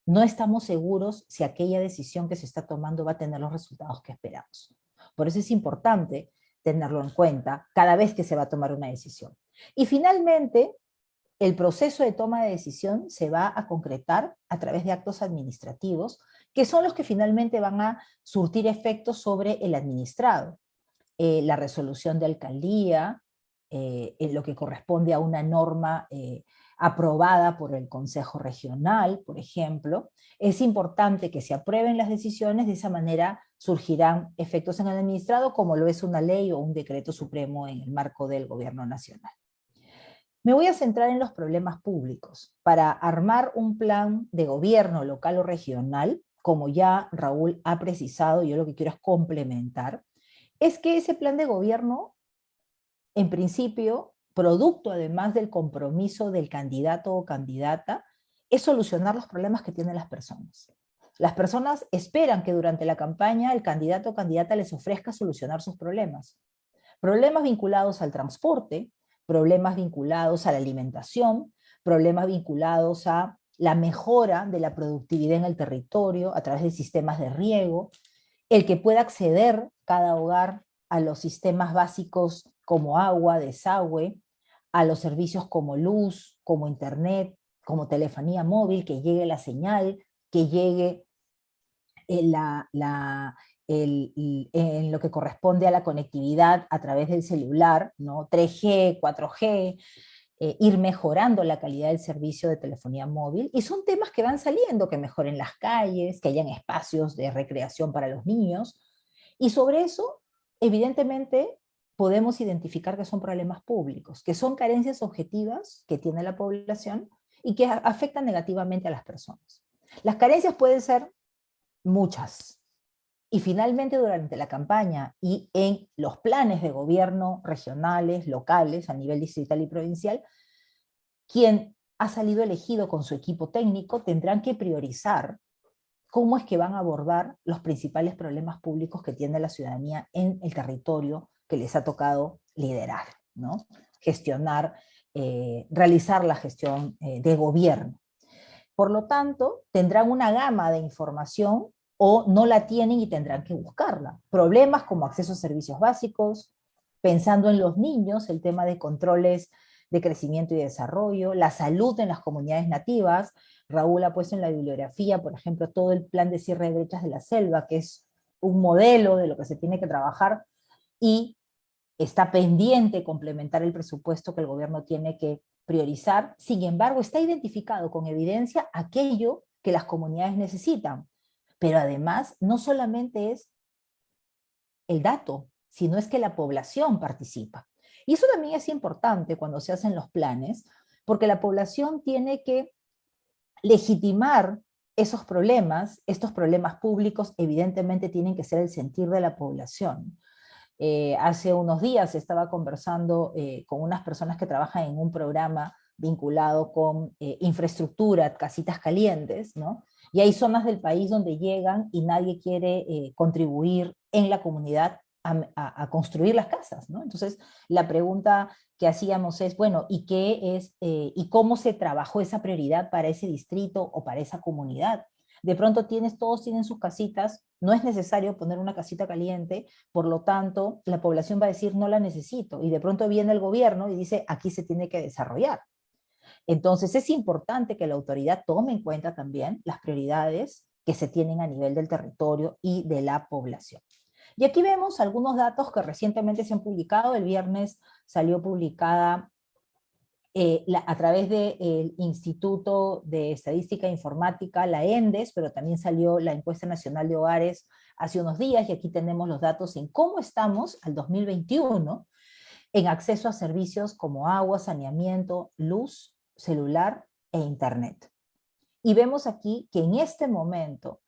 no estamos seguros si aquella decisión que se está tomando va a tener los resultados que esperamos. Por eso es importante tenerlo en cuenta cada vez que se va a tomar una decisión. Y finalmente, el proceso de toma de decisión se va a concretar a través de actos administrativos, que son los que finalmente van a surtir efectos sobre el administrado. La resolución de alcaldía, en lo que corresponde a una norma aprobada por el Consejo Regional, por ejemplo. Es importante que se aprueben las decisiones, de esa manera surgirán efectos en el administrado, como lo es una ley o un decreto supremo en el marco del gobierno nacional. Me voy a centrar en los problemas públicos. Para armar un plan de gobierno local o regional, como ya Raúl ha precisado, yo lo que quiero es complementar, es que ese plan de gobierno, en principio, producto además del compromiso del candidato o candidata, es solucionar los problemas que tienen las personas. Las personas esperan que durante la campaña el candidato o candidata les ofrezca solucionar sus problemas. Problemas vinculados al transporte, problemas vinculados a la alimentación, problemas vinculados a la mejora de la productividad en el territorio a través de sistemas de riego, el que pueda acceder cada hogar a los sistemas básicos como agua, desagüe, a los servicios como luz, como internet, como telefonía móvil, que llegue la señal, que llegue en lo que corresponde a la conectividad a través del celular, ¿no? 3G, 4G, ir mejorando la calidad del servicio de telefonía móvil, y son temas que van saliendo, que mejoren las calles, que hayan espacios de recreación para los niños, y sobre eso, evidentemente, podemos identificar que son problemas públicos, que son carencias objetivas que tiene la población y que afectan negativamente a las personas. Las carencias pueden ser muchas, y finalmente durante la campaña y en los planes de gobierno regionales, locales, a nivel distrital y provincial, quien ha salido elegido con su equipo técnico tendrán que priorizar cómo es que van a abordar los principales problemas públicos que tiene la ciudadanía en el territorio que les ha tocado liderar, ¿no? Gestionar, realizar la gestión de gobierno. Por lo tanto, tendrán una gama de información o no la tienen y tendrán que buscarla. Problemas como acceso a servicios básicos, pensando en los niños, el tema de controles de crecimiento y desarrollo, la salud en las comunidades nativas. Raúl ha puesto en la bibliografía, por ejemplo, todo el plan de cierre de brechas de la selva, que es un modelo de lo que se tiene que trabajar, y está pendiente complementar el presupuesto que el gobierno tiene que priorizar. Sin embargo, está identificado con evidencia aquello que las comunidades necesitan. Pero además, no solamente es el dato, sino es que la población participa. Y eso también es importante cuando se hacen los planes, porque la población tiene que legitimar esos problemas. Estos problemas públicos evidentemente tienen que ser el sentir de la población. Hace unos días estaba conversando con unas personas que trabajan en un programa vinculado con infraestructura, casitas calientes, ¿no? Y hay zonas del país donde llegan y nadie quiere contribuir en la comunidad a construir las casas, ¿no? Entonces, la pregunta que hacíamos es, bueno, ¿y qué es, y cómo se trabajó esa prioridad para ese distrito o para esa comunidad? De pronto todos tienen sus casitas, no es necesario poner una casita caliente, por lo tanto, la población va a decir, no la necesito, y de pronto viene el gobierno y dice, aquí se tiene que desarrollar. Entonces es importante que la autoridad tome en cuenta también las prioridades que se tienen a nivel del territorio y de la población. Y aquí vemos algunos datos que recientemente se han publicado. El viernes salió publicada a través del Instituto de Estadística e Informática, la ENDES, pero también salió la Encuesta Nacional de Hogares hace unos días, y aquí tenemos los datos en cómo estamos al 2021 en acceso a servicios como agua, saneamiento, luz, celular e internet. Y vemos aquí que en este momento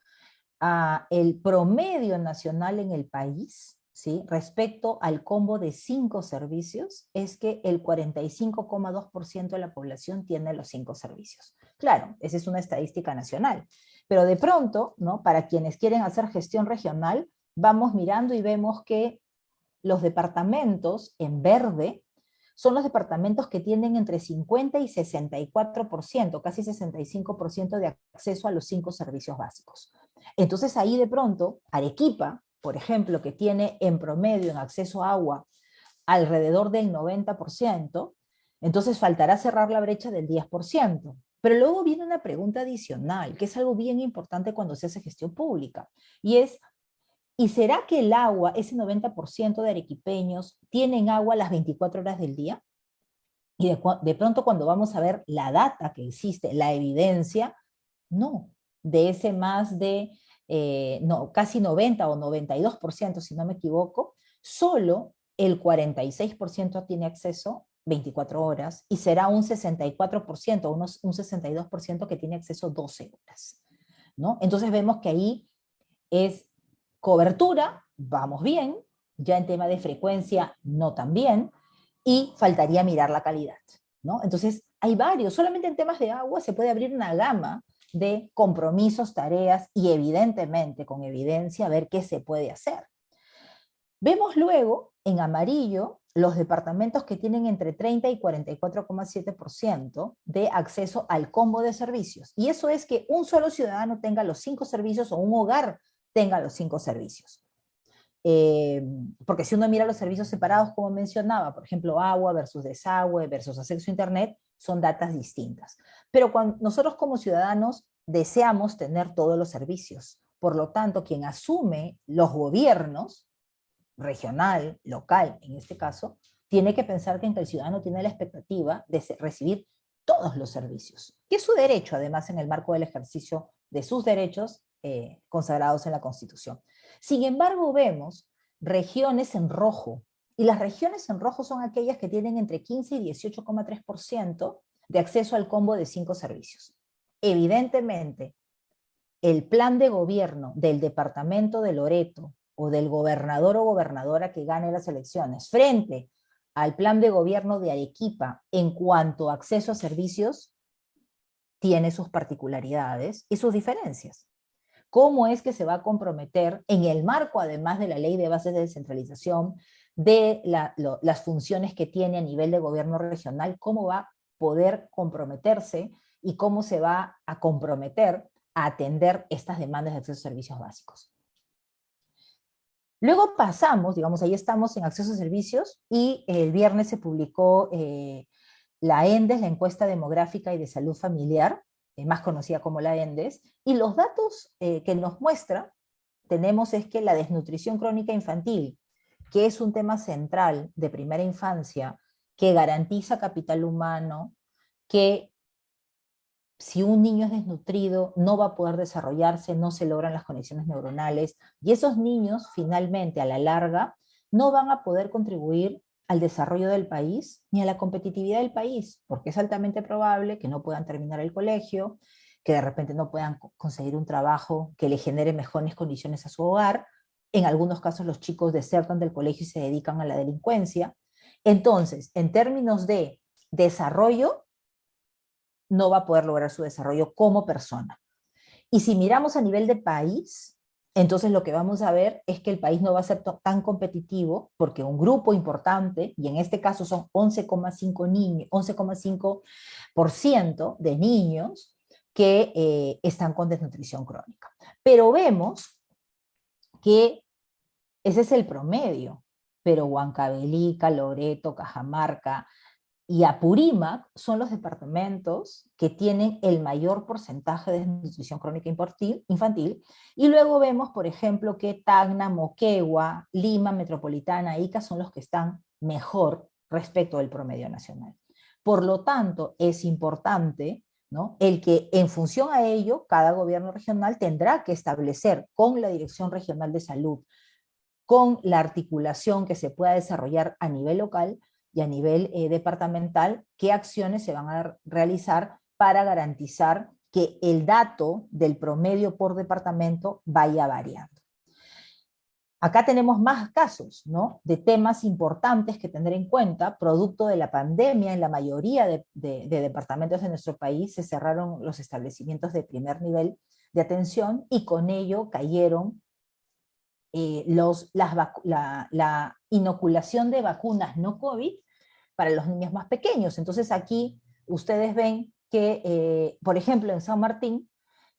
el promedio nacional en el país, ¿sí?, respecto al combo de 5 servicios, es que el 45,2% de la población tiene los 5 servicios. Claro, esa es una estadística nacional, pero de pronto, ¿no?, para quienes quieren hacer gestión regional, vamos mirando y vemos que los departamentos en verde son los departamentos que tienen entre 50 y 64%, casi 65% de acceso a los 5 servicios básicos. Entonces ahí de pronto, Arequipa, por ejemplo, que tiene en promedio en acceso a agua alrededor del 90%, entonces faltará cerrar la brecha del 10%. Pero luego viene una pregunta adicional, que es algo bien importante cuando se hace gestión pública, y es, ¿y será que el agua, ese 90% de arequipeños, tienen agua las 24 horas del día? Y de pronto cuando vamos a ver la data que existe, la evidencia, no. De ese más de casi 90 o 92%, si no me equivoco, solo el 46% tiene acceso 24 horas, y será un 64%, un 62% que tiene acceso 12 horas, ¿no? Entonces vemos que ahí es cobertura, vamos bien, ya en tema de frecuencia no tan bien, y faltaría mirar la calidad, ¿no? Entonces hay varios, solamente en temas de agua se puede abrir una gama de compromisos, tareas, y evidentemente con evidencia ver qué se puede hacer. Vemos luego en amarillo los departamentos que tienen entre 30 y 44,7% de acceso al combo de servicios. Y eso es que un solo ciudadano tenga los 5 servicios, o un hogar tenga los 5 servicios. Porque si uno mira los servicios separados, como mencionaba, por ejemplo, agua versus desagüe versus acceso a internet, son datas distintas. Pero cuando nosotros como ciudadanos deseamos tener todos los servicios, Por lo tanto, quien asume los gobiernos, regional, local, en este caso, tiene que pensar que el ciudadano tiene la expectativa de recibir todos los servicios, que es su derecho, además, en el marco del ejercicio de sus derechos consagrados en la Constitución. Sin embargo, vemos regiones en rojo, y las regiones en rojo son aquellas que tienen entre 15 y 18,3% de acceso al combo de 5 servicios. Evidentemente, el plan de gobierno del departamento de Loreto o del gobernador o gobernadora que gane las elecciones frente al plan de gobierno de Arequipa en cuanto a acceso a servicios tiene sus particularidades y sus diferencias. ¿Cómo es que se va a comprometer en el marco, además de la ley de bases de descentralización, de las funciones que tiene a nivel de gobierno regional, cómo va a poder comprometerse y cómo se va a comprometer a atender estas demandas de acceso a servicios básicos? Luego pasamos, digamos, ahí estamos en acceso a servicios, y el viernes se publicó la ENDES, la encuesta demográfica y de salud familiar, más conocida como la ENDES, y los datos que nos muestra, tenemos es que la desnutrición crónica infantil, que es un tema central de primera infancia, que garantiza capital humano, que si un niño es desnutrido no va a poder desarrollarse, no se logran las conexiones neuronales, y esos niños finalmente a la larga no van a poder contribuir al desarrollo del país ni a la competitividad del país, porque es altamente probable que no puedan terminar el colegio, que de repente no puedan conseguir un trabajo que le genere mejores condiciones a su hogar. En algunos casos los chicos desertan del colegio y se dedican a la delincuencia. Entonces, en términos de desarrollo, no va a poder lograr su desarrollo como persona. Y si miramos a nivel de país, entonces lo que vamos a ver es que el país no va a ser tan competitivo porque un grupo importante, y en este caso son 11,5% de niños que están con desnutrición crónica. Pero vemos que ese es el promedio, pero Huancavelica, Loreto, Cajamarca y Apurímac son los departamentos que tienen el mayor porcentaje de desnutrición crónica infantil, y luego vemos, por ejemplo, que Tacna, Moquegua, Lima, Metropolitana, Ica son los que están mejor respecto del promedio nacional. Por lo tanto, es importante, ¿no?, el que en función a ello, cada gobierno regional tendrá que establecer con la Dirección Regional de Salud, con la articulación que se pueda desarrollar a nivel local y a nivel departamental, qué acciones se van a realizar para garantizar que el dato del promedio por departamento vaya variando. Acá tenemos más casos, ¿no?, de temas importantes que tener en cuenta. Producto de la pandemia, en la mayoría de departamentos de nuestro país se cerraron los establecimientos de primer nivel de atención, y con ello cayeron la inoculación de vacunas no COVID para los niños más pequeños. Entonces aquí ustedes ven que, por ejemplo, en San Martín,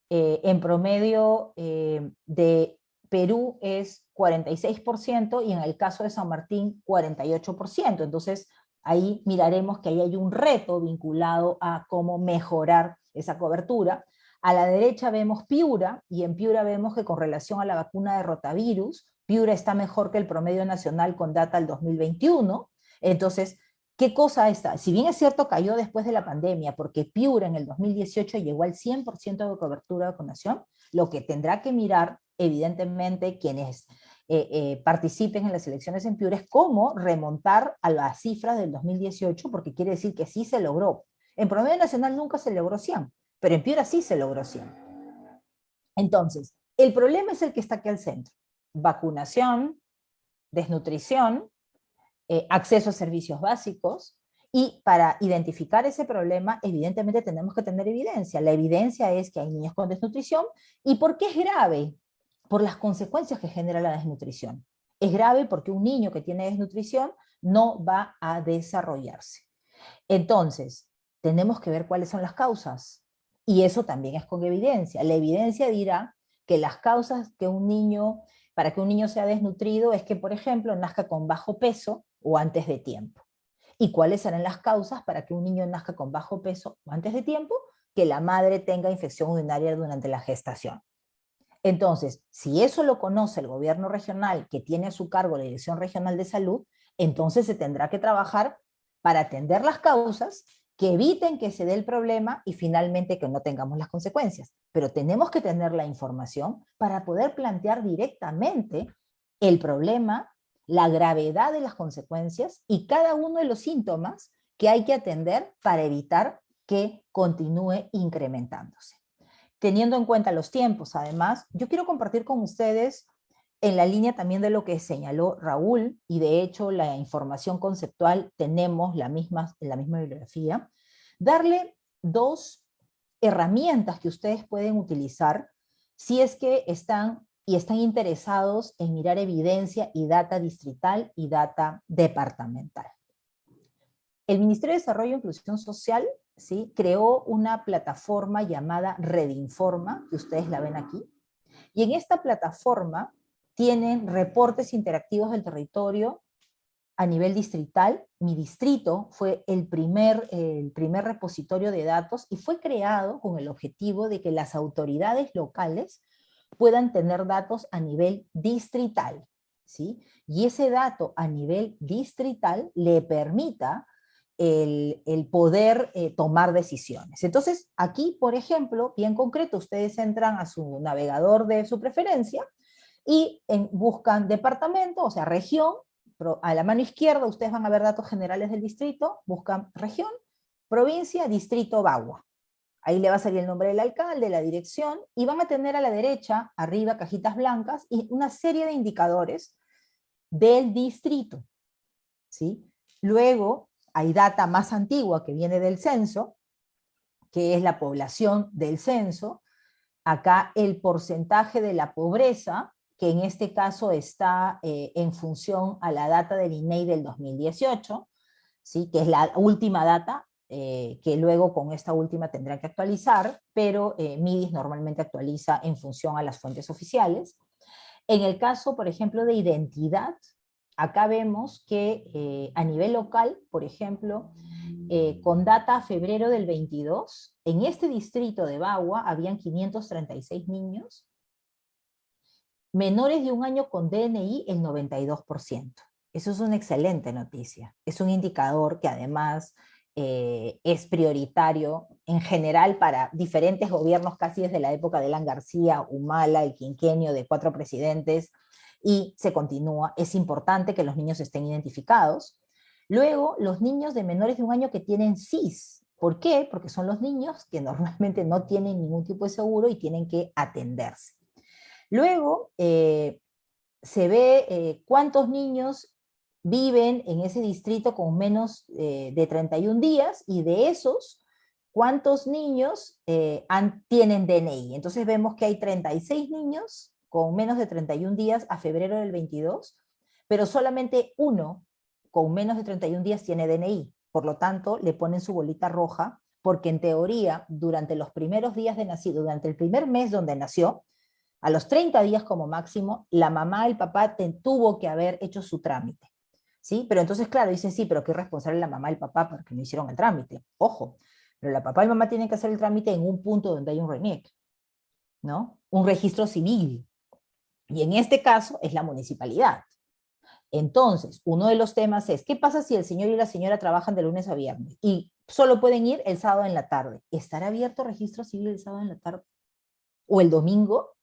en promedio de Perú es 46%, y en el caso de San Martín 48%. Entonces ahí miraremos que ahí hay un reto vinculado a cómo mejorar esa cobertura. A la derecha vemos Piura, y en Piura vemos que con relación a la vacuna de rotavirus, Piura está mejor que el promedio nacional con data del 2021. Entonces, ¿qué cosa está? Si bien es cierto, cayó después de la pandemia, porque Piura en el 2018 llegó al 100% de cobertura de vacunación, lo que tendrá que mirar, evidentemente, quienes participen en las elecciones en Piura es cómo remontar a las cifras del 2018, porque quiere decir que sí se logró. En promedio nacional nunca se logró 100, pero en Piura sí se logró 100. Entonces, el problema es el que está aquí al centro: vacunación, desnutrición, acceso a servicios básicos, y para identificar ese problema, evidentemente tenemos que tener evidencia. La evidencia es que hay niños con desnutrición. ¿Y por qué es grave? Por las consecuencias que genera la desnutrición. Es grave porque un niño que tiene desnutrición no va a desarrollarse. Entonces, tenemos que ver cuáles son las causas, y eso también es con evidencia. La evidencia dirá que las causas que para que un niño sea desnutrido es que, por ejemplo, nazca con bajo peso o antes de tiempo. ¿Y cuáles serán las causas para que un niño nazca con bajo peso o antes de tiempo? Que la madre tenga infección urinaria durante la gestación. Entonces, si eso lo conoce el gobierno regional que tiene a su cargo la Dirección Regional de Salud, entonces se tendrá que trabajar para atender las causas que eviten que se dé el problema y finalmente que no tengamos las consecuencias. Pero tenemos que tener la información para poder plantear directamente el problema, la gravedad de las consecuencias y cada uno de los síntomas que hay que atender para evitar que continúe incrementándose. Teniendo en cuenta los tiempos, además, yo quiero compartir con ustedes, en la línea también de lo que señaló Raúl, y de hecho la información conceptual tenemos la misma bibliografía, darle dos herramientas que ustedes pueden utilizar si es que están interesados en mirar evidencia y data distrital y data departamental. El Ministerio de Desarrollo e Inclusión Social, ¿sí?, creó una plataforma llamada Redinforma, que ustedes la ven aquí, y en esta plataforma tienen reportes interactivos del territorio a nivel distrital. Mi distrito fue el primer repositorio de datos y fue creado con el objetivo de que las autoridades locales puedan tener datos a nivel distrital, ¿sí? Y ese dato a nivel distrital le permita el poder tomar decisiones. Entonces, aquí, por ejemplo, bien concreto, ustedes entran a su navegador de su preferencia y buscan departamento, o sea, región. A la mano izquierda ustedes van a ver datos generales del distrito, buscan región, provincia, distrito Bagua. Ahí le va a salir el nombre del alcalde, la dirección, y van a tener a la derecha, arriba, cajitas blancas, y una serie de indicadores del distrito, ¿sí? Luego, hay data más antigua que viene del censo, que es la población del censo. Acá el porcentaje de la pobreza, que en este caso está en función a la data del INEI del 2018, ¿sí?, que es la última data, que luego con esta última tendrán que actualizar, pero MIDIS normalmente actualiza en función a las fuentes oficiales. En el caso, por ejemplo, de identidad, acá vemos que a nivel local, por ejemplo, con data febrero del 22, en este distrito de Bagua habían 536 niños, menores de 1 año con DNI el 92%. Eso es una excelente noticia. Es un indicador que además es prioritario en general para diferentes gobiernos, casi desde la época de Alan García, Humala, el quinquenio de 4 presidentes, y se continúa. Es importante que los niños estén identificados. Luego, los niños de menores de 1 año que tienen SIS. ¿Por qué? Porque son los niños que normalmente no tienen ningún tipo de seguro y tienen que atenderse. Luego, se ve cuántos niños viven en ese distrito con menos de 31 días, y de esos, cuántos niños tienen DNI. Entonces vemos que hay 36 niños con menos de 31 días a febrero del 22, pero solamente uno con menos de 31 días tiene DNI. Por lo tanto, le ponen su bolita roja, porque en teoría, durante los primeros días de nacido, durante el primer mes donde nació, a los 30 días como máximo, la mamá, el papá tuvo que haber hecho su trámite, ¿sí? Pero entonces, claro, dicen, sí, pero qué responsable la mamá y el papá porque no hicieron el trámite. Ojo, pero la papá y mamá tienen que hacer el trámite en un punto donde hay un RENIEC, ¿no? Un registro civil. Y en este caso es la municipalidad. Entonces, uno de los temas es, ¿qué pasa si el señor y la señora trabajan de lunes a viernes y solo pueden ir el sábado en la tarde? ¿Estará abierto registro civil el sábado en la tarde? ¿O el domingo?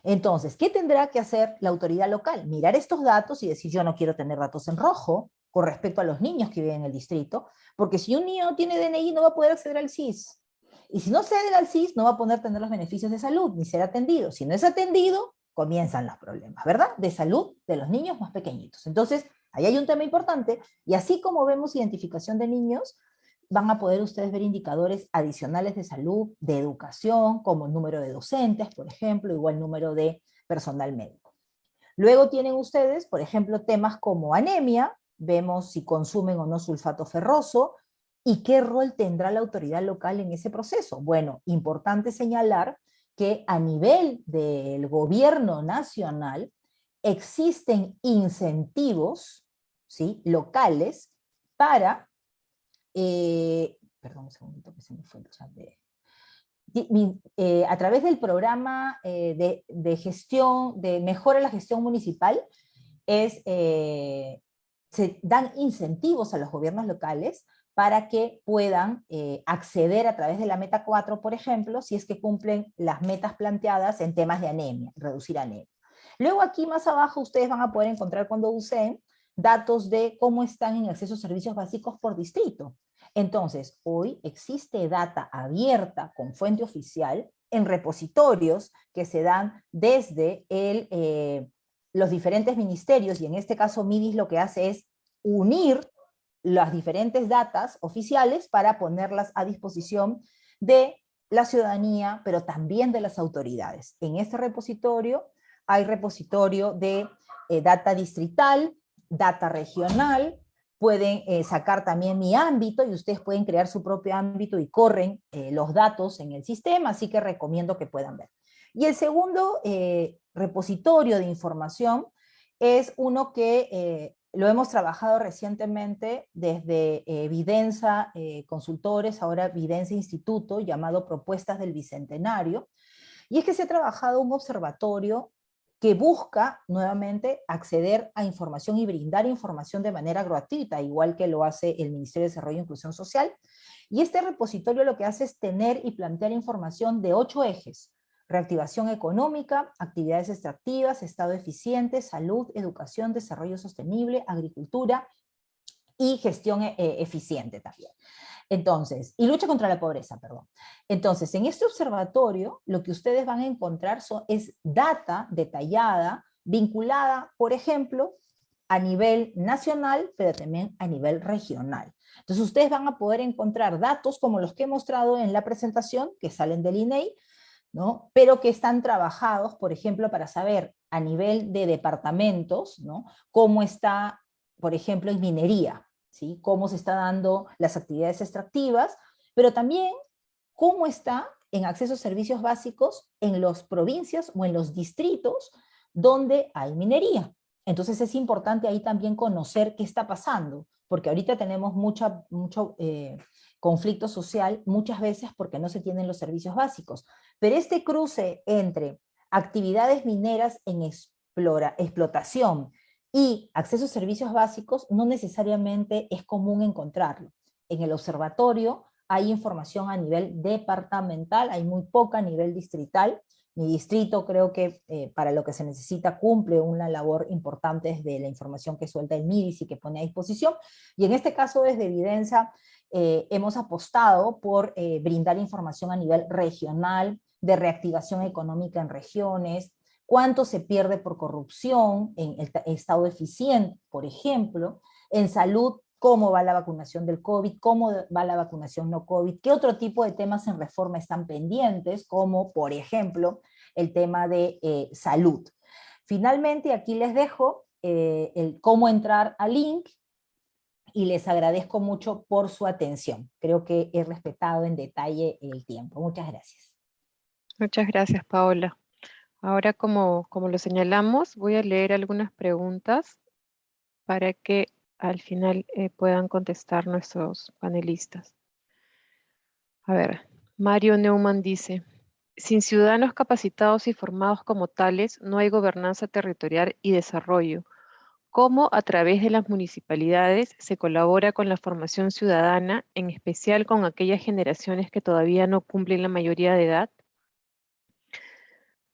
Entonces, ¿qué tendrá que hacer la autoridad local? Mirar estos datos y decir, yo no quiero tener datos en rojo con respecto a los niños que viven en el distrito, porque si un niño no tiene DNI no va a poder acceder al SIS. Y si no accede al SIS, no va a poder tener los beneficios de salud, ni ser atendido. Si no es atendido, comienzan los problemas, ¿verdad? De salud de los niños más pequeñitos. Entonces, ahí hay un tema importante, y así como vemos identificación de niños, van a poder ustedes ver indicadores adicionales de salud, de educación, como el número de docentes, por ejemplo, igual número de personal médico. Luego tienen ustedes, por ejemplo, temas como anemia, vemos si consumen o no sulfato ferroso, y qué rol tendrá la autoridad local en ese proceso. Bueno, importante señalar que a nivel del gobierno nacional existen incentivos, ¿sí?, locales para... perdón un segundito que se me fue el chat a través del programa de gestión, de mejora de la gestión municipal, se dan incentivos a los gobiernos locales para que puedan acceder a través de la meta 4, por ejemplo, si es que cumplen las metas planteadas en temas de anemia, reducir anemia. Luego aquí más abajo ustedes van a poder encontrar cuando usen datos de cómo están en acceso a servicios básicos por distrito. Entonces, hoy existe data abierta con fuente oficial en repositorios que se dan desde los diferentes ministerios, y en este caso MIDIS lo que hace es unir las diferentes datas oficiales para ponerlas a disposición de la ciudadanía, pero también de las autoridades. En este repositorio hay repositorio de data distrital, data regional, pueden sacar también mi ámbito y ustedes pueden crear su propio ámbito y corren los datos en el sistema, así que recomiendo que puedan ver. Y el segundo repositorio de información es uno que lo hemos trabajado recientemente desde Vidensa Consultores, ahora Vidensa Instituto, llamado Propuestas del Bicentenario, y es que se ha trabajado un observatorio que busca nuevamente acceder a información y brindar información de manera gratuita, igual que lo hace el Ministerio de Desarrollo e Inclusión Social. Y este repositorio lo que hace es tener y plantear información de 8 ejes: reactivación económica, actividades extractivas, estado eficiente, salud, educación, desarrollo sostenible, agricultura y gestión eficiente también. Entonces, y lucha contra la pobreza, perdón. Entonces, en este observatorio, lo que ustedes van a encontrar es data detallada, vinculada, por ejemplo, a nivel nacional, pero también a nivel regional. Entonces, ustedes van a poder encontrar datos como los que he mostrado en la presentación, que salen del INEI, ¿no? Pero que están trabajados, por ejemplo, para saber a nivel de departamentos, ¿no? Cómo está, por ejemplo, en minería, ¿sí? Cómo se están dando las actividades extractivas, pero también cómo está en acceso a servicios básicos en las provincias o en los distritos donde hay minería. Entonces es importante ahí también conocer qué está pasando, porque ahorita tenemos mucho conflicto social muchas veces porque no se tienen los servicios básicos. Pero este cruce entre actividades mineras en explotación y acceso a servicios básicos no necesariamente es común encontrarlo. En el observatorio hay información a nivel departamental, hay muy poca a nivel distrital. Mi distrito creo que para lo que se necesita cumple una labor importante desde la información que suelta el MIDIS y que pone a disposición. Y en este caso desde Vidensa hemos apostado por brindar información a nivel regional, de reactivación económica en regiones, cuánto se pierde por corrupción en el estado eficiente, por ejemplo, en salud, cómo va la vacunación del COVID, cómo va la vacunación no COVID, qué otro tipo de temas en reforma están pendientes, como por ejemplo el tema de salud. Finalmente aquí les dejo el cómo entrar al link y les agradezco mucho por su atención. Creo que he respetado en detalle el tiempo. Muchas gracias.
Muchas gracias, Paola. Ahora, como lo señalamos, voy a leer algunas preguntas para que al final puedan contestar nuestros panelistas. A ver, Mario Neumann dice, sin ciudadanos capacitados y formados como tales, no hay gobernanza territorial y desarrollo. ¿Cómo a través de las municipalidades se colabora con la formación ciudadana, en especial con aquellas generaciones que todavía no cumplen la mayoría de edad?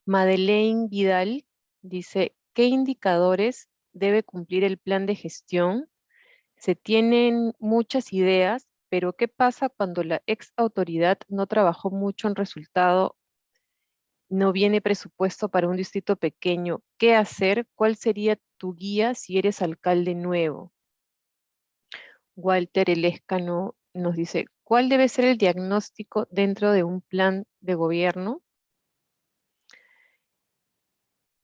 Madeleine Vidal dice, ¿qué indicadores debe cumplir el plan de gestión? Se tienen muchas ideas, pero ¿qué pasa cuando la ex autoridad no trabajó mucho en resultado? No viene presupuesto para un distrito pequeño. ¿Qué hacer? ¿Cuál sería tu guía si eres alcalde nuevo? Walter Elescano nos dice, ¿cuál debe ser el diagnóstico dentro de un plan de gobierno?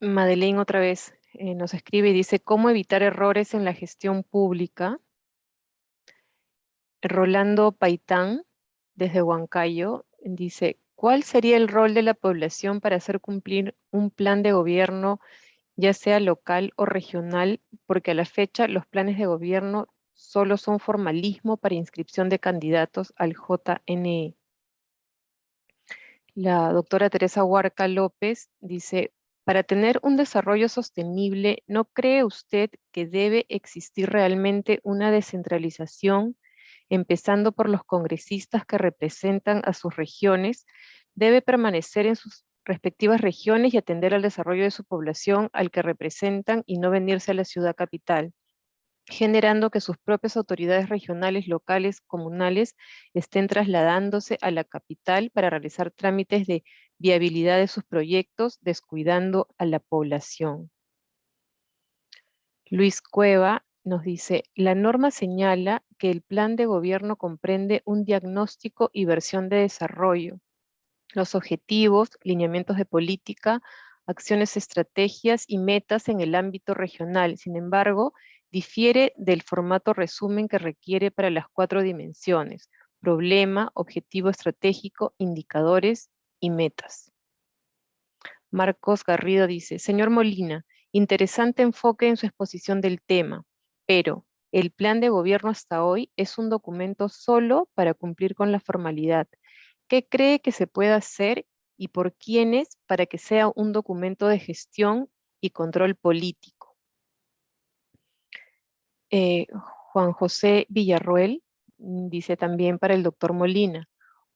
Madeleine otra vez nos escribe y dice, ¿cómo evitar errores en la gestión pública? Rolando Paitán, desde Huancayo, dice, ¿cuál sería el rol de la población para hacer cumplir un plan de gobierno, ya sea local o regional? Porque a la fecha los planes de gobierno solo son formalismo para inscripción de candidatos al JNE. La doctora Teresa Huarca López dice, para tener un desarrollo sostenible, ¿no cree usted que debe existir realmente una descentralización, empezando por los congresistas que representan a sus regiones? Debe permanecer en sus respectivas regiones y atender al desarrollo de su población al que representan y no venirse a la ciudad capital, generando que sus propias autoridades regionales, locales, comunales estén trasladándose a la capital para realizar trámites de viabilidad de sus proyectos, descuidando a la población. Luis Cueva nos dice, la norma señala que el plan de gobierno comprende un diagnóstico y versión de desarrollo, los objetivos, lineamientos de política, acciones, estrategias y metas en el ámbito regional. Sin embargo, difiere del formato resumen que requiere para las 4 dimensiones: problema, objetivo estratégico, indicadores y metas. Marcos Garrido dice, señor Molina, interesante enfoque en su exposición del tema, pero el plan de gobierno hasta hoy es un documento solo para cumplir con la formalidad. ¿Qué cree que se puede hacer y por quiénes para que sea un documento de gestión y control político? Eh, Juan José Villarroel dice también para el doctor Molina,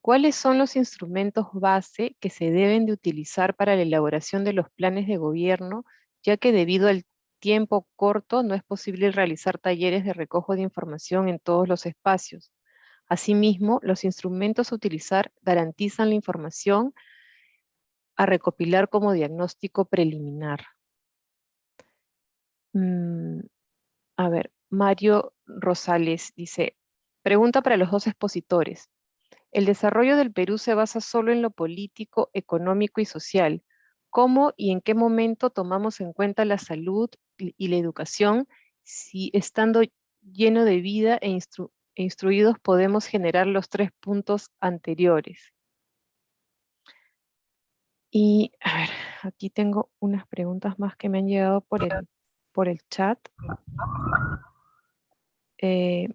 ¿cuáles son los instrumentos base que se deben de utilizar para la elaboración de los planes de gobierno, ya que debido al tiempo corto no es posible realizar talleres de recojo de información en todos los espacios? Asimismo, los instrumentos a utilizar garantizan la información a recopilar como diagnóstico preliminar. Mm, a ver, Mario Rosales dice, pregunta para los dos expositores. El desarrollo del Perú se basa solo en lo político, económico y social. ¿Cómo y en qué momento tomamos en cuenta la salud y la educación si estando lleno de vida e instruidos podemos generar los 3 puntos anteriores? Y a ver, aquí tengo unas preguntas más que me han llegado por el chat. Eh,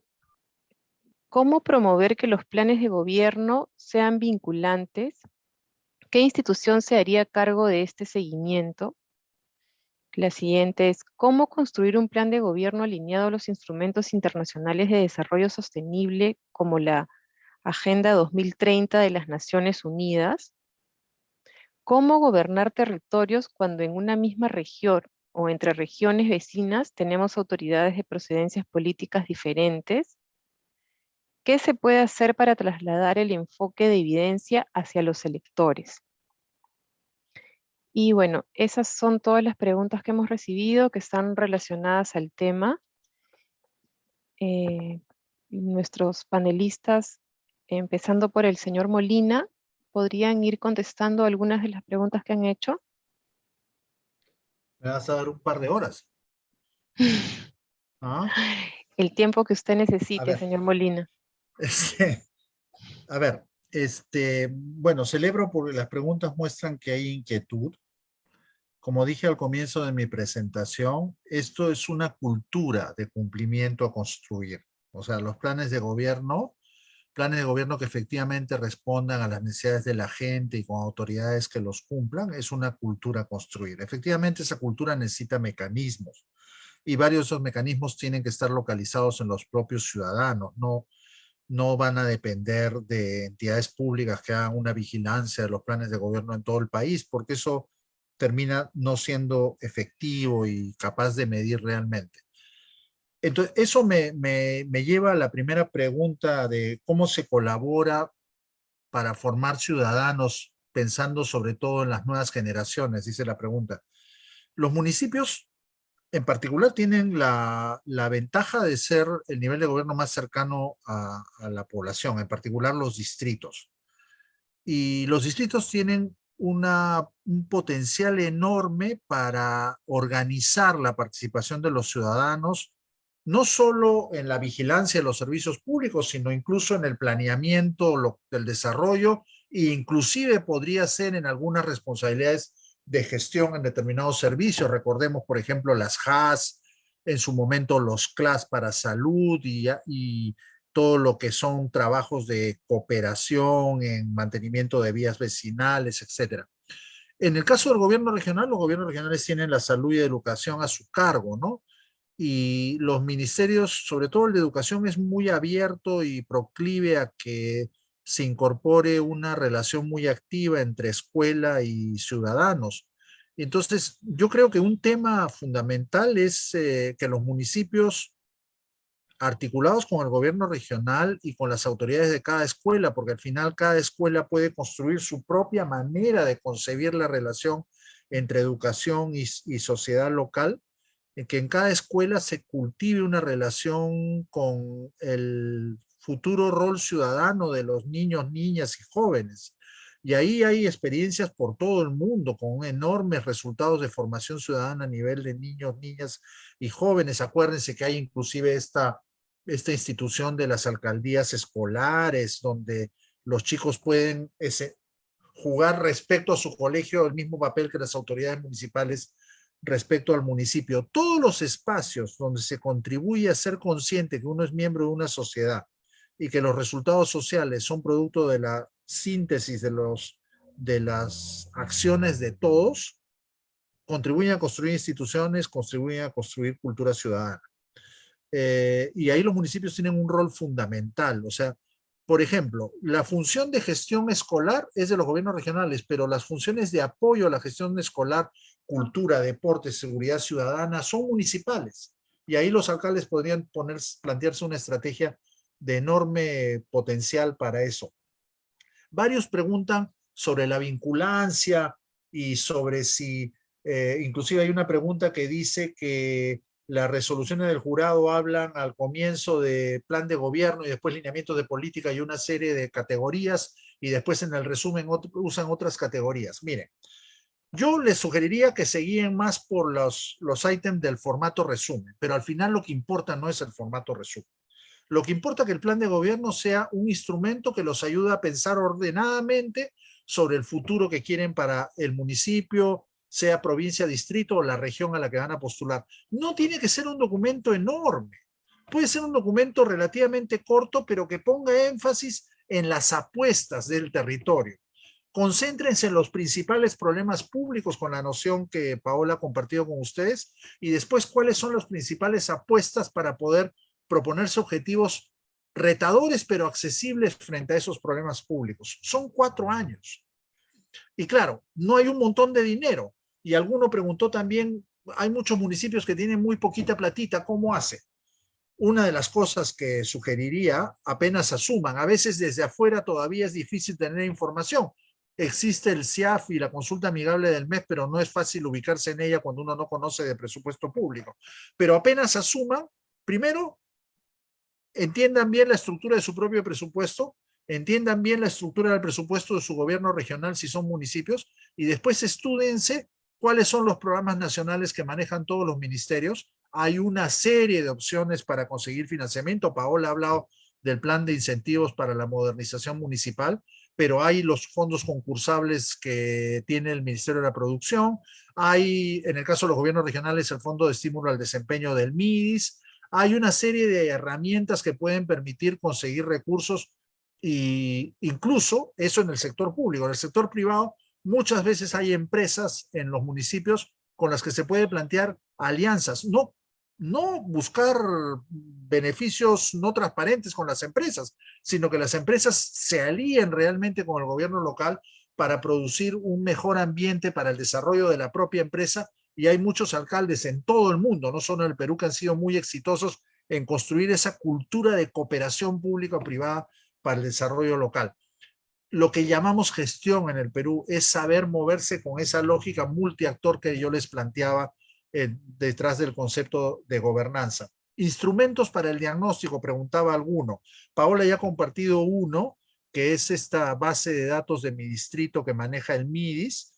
¿Cómo promover que los planes de gobierno sean vinculantes? ¿Qué institución se haría cargo de este seguimiento? La siguiente es, ¿cómo construir un plan de gobierno alineado a los instrumentos internacionales de desarrollo sostenible como la Agenda 2030 de las Naciones Unidas? ¿Cómo gobernar territorios cuando en una misma región o entre regiones vecinas tenemos autoridades de procedencias políticas diferentes? ¿Qué se puede hacer para trasladar el enfoque de evidencia hacia los electores? Y bueno, esas son todas las preguntas que hemos recibido que están relacionadas al tema. Nuestros panelistas, empezando por el señor Molina, podrían ir contestando algunas de las preguntas que han hecho.
Me vas a dar un par de horas. ¿Ah?
El tiempo que usted
A
necesite,
ver,
señor Molina.
este, a ver, bueno, celebro porque las preguntas muestran que hay inquietud. Como dije al comienzo de mi presentación, esto es una cultura de cumplimiento a construir. O sea, los planes de gobierno que efectivamente respondan a las necesidades de la gente y con autoridades que los cumplan, es una cultura a construir. Efectivamente, esa cultura necesita mecanismos y varios de esos mecanismos tienen que estar localizados en los propios ciudadanos, no van a depender de entidades públicas que hagan una vigilancia de los planes de gobierno en todo el país, porque eso termina no siendo efectivo y capaz de medir realmente. Entonces, eso me lleva a la primera pregunta de cómo se colabora para formar ciudadanos, pensando sobre todo en las nuevas generaciones, dice la pregunta. Los municipios en particular tienen la ventaja de ser el nivel de gobierno más cercano a la población, en particular los distritos. Y los distritos tienen un potencial enorme para organizar la participación de los ciudadanos, no solo en la vigilancia de los servicios públicos, sino incluso en el planeamiento del desarrollo, e inclusive podría ser en algunas responsabilidades de gestión en determinados servicios. Recordemos, por ejemplo, las JAS, en su momento los CLAS para salud y todo lo que son trabajos de cooperación en mantenimiento de vías vecinales, etcétera. En el caso del gobierno regional, los gobiernos regionales tienen la salud y educación a su cargo, ¿no? Y los ministerios, sobre todo el de educación, es muy abierto y proclive a que se incorpore una relación muy activa entre escuela y ciudadanos. Entonces, yo creo que un tema fundamental es que los municipios, articulados con el gobierno regional y con las autoridades de cada escuela, porque al final cada escuela puede construir su propia manera de concebir la relación entre educación y sociedad local, en que en cada escuela se cultive una relación con el futuro rol ciudadano de los niños, niñas y jóvenes. Y ahí hay experiencias por todo el mundo con enormes resultados de formación ciudadana a nivel de niños, niñas y jóvenes. Acuérdense que hay inclusive esta institución de las alcaldías escolares, donde los chicos pueden jugar respecto a su colegio el mismo papel que las autoridades municipales respecto al municipio. Todos los espacios donde se contribuye a ser consciente que uno es miembro de una sociedad y que los resultados sociales son producto de la síntesis de las acciones de todos, contribuyen a construir instituciones, contribuyen a construir cultura ciudadana. Y ahí los municipios tienen un rol fundamental. O sea, por ejemplo, la función de gestión escolar es de los gobiernos regionales, pero las funciones de apoyo a la gestión escolar, cultura, deporte, seguridad ciudadana, son municipales. Y ahí los alcaldes podrían plantearse una estrategia de enorme potencial para eso. Varios preguntan sobre la vinculancia y sobre si, inclusive hay una pregunta que dice que las resoluciones del jurado hablan al comienzo de plan de gobierno y después lineamientos de política y una serie de categorías y después en el resumen usan otras categorías. Miren, yo les sugeriría que se guíen más por los ítems del formato resumen, pero al final lo que importa no es el formato resumen. Lo que importa es que el plan de gobierno sea un instrumento que los ayude a pensar ordenadamente sobre el futuro que quieren para el municipio, sea provincia, distrito o la región a la que van a postular. No tiene que ser un documento enorme. Puede ser un documento relativamente corto, pero que ponga énfasis en las apuestas del territorio. Concéntrense en los principales problemas públicos con la noción que Paola ha compartido con ustedes y después cuáles son las principales apuestas para poder proponerse objetivos retadores pero accesibles frente a esos problemas públicos. Son 4 años. Y claro, no hay un montón de dinero. Y alguno preguntó también, hay muchos municipios que tienen muy poquita platita, ¿cómo hace? Una de las cosas que sugeriría, apenas asuman, a veces desde afuera todavía es difícil tener información. Existe el CIAF y la consulta amigable del mes, pero no es fácil ubicarse en ella cuando uno no conoce de presupuesto público. Pero apenas asuman, primero, entiendan bien la estructura de su propio presupuesto, entiendan bien la estructura del presupuesto de su gobierno regional si son municipios, y después estúdiense cuáles son los programas nacionales que manejan todos los ministerios. Hay una serie de opciones para conseguir financiamiento. Paola ha hablado del plan de incentivos para la modernización municipal, pero hay los fondos concursables que tiene el Ministerio de la Producción, hay, en el caso de los gobiernos regionales, el Fondo de Estímulo al Desempeño del MIDIS, hay una serie de herramientas que pueden permitir conseguir recursos y incluso eso en el sector público. En el sector privado muchas veces hay empresas en los municipios con las que se puede plantear alianzas, no buscar beneficios no transparentes con las empresas, sino que las empresas se alíen realmente con el gobierno local para producir un mejor ambiente para el desarrollo de la propia empresa. Y hay muchos alcaldes en todo el mundo, no solo en el Perú, que han sido muy exitosos en construir esa cultura de cooperación pública-privada para el desarrollo local. Lo que llamamos gestión en el Perú es saber moverse con esa lógica multiactor que yo les planteaba detrás del concepto de gobernanza. Instrumentos para el diagnóstico, preguntaba alguno. Paola ya ha compartido uno, que es esta base de datos de mi distrito que maneja el MIDIS.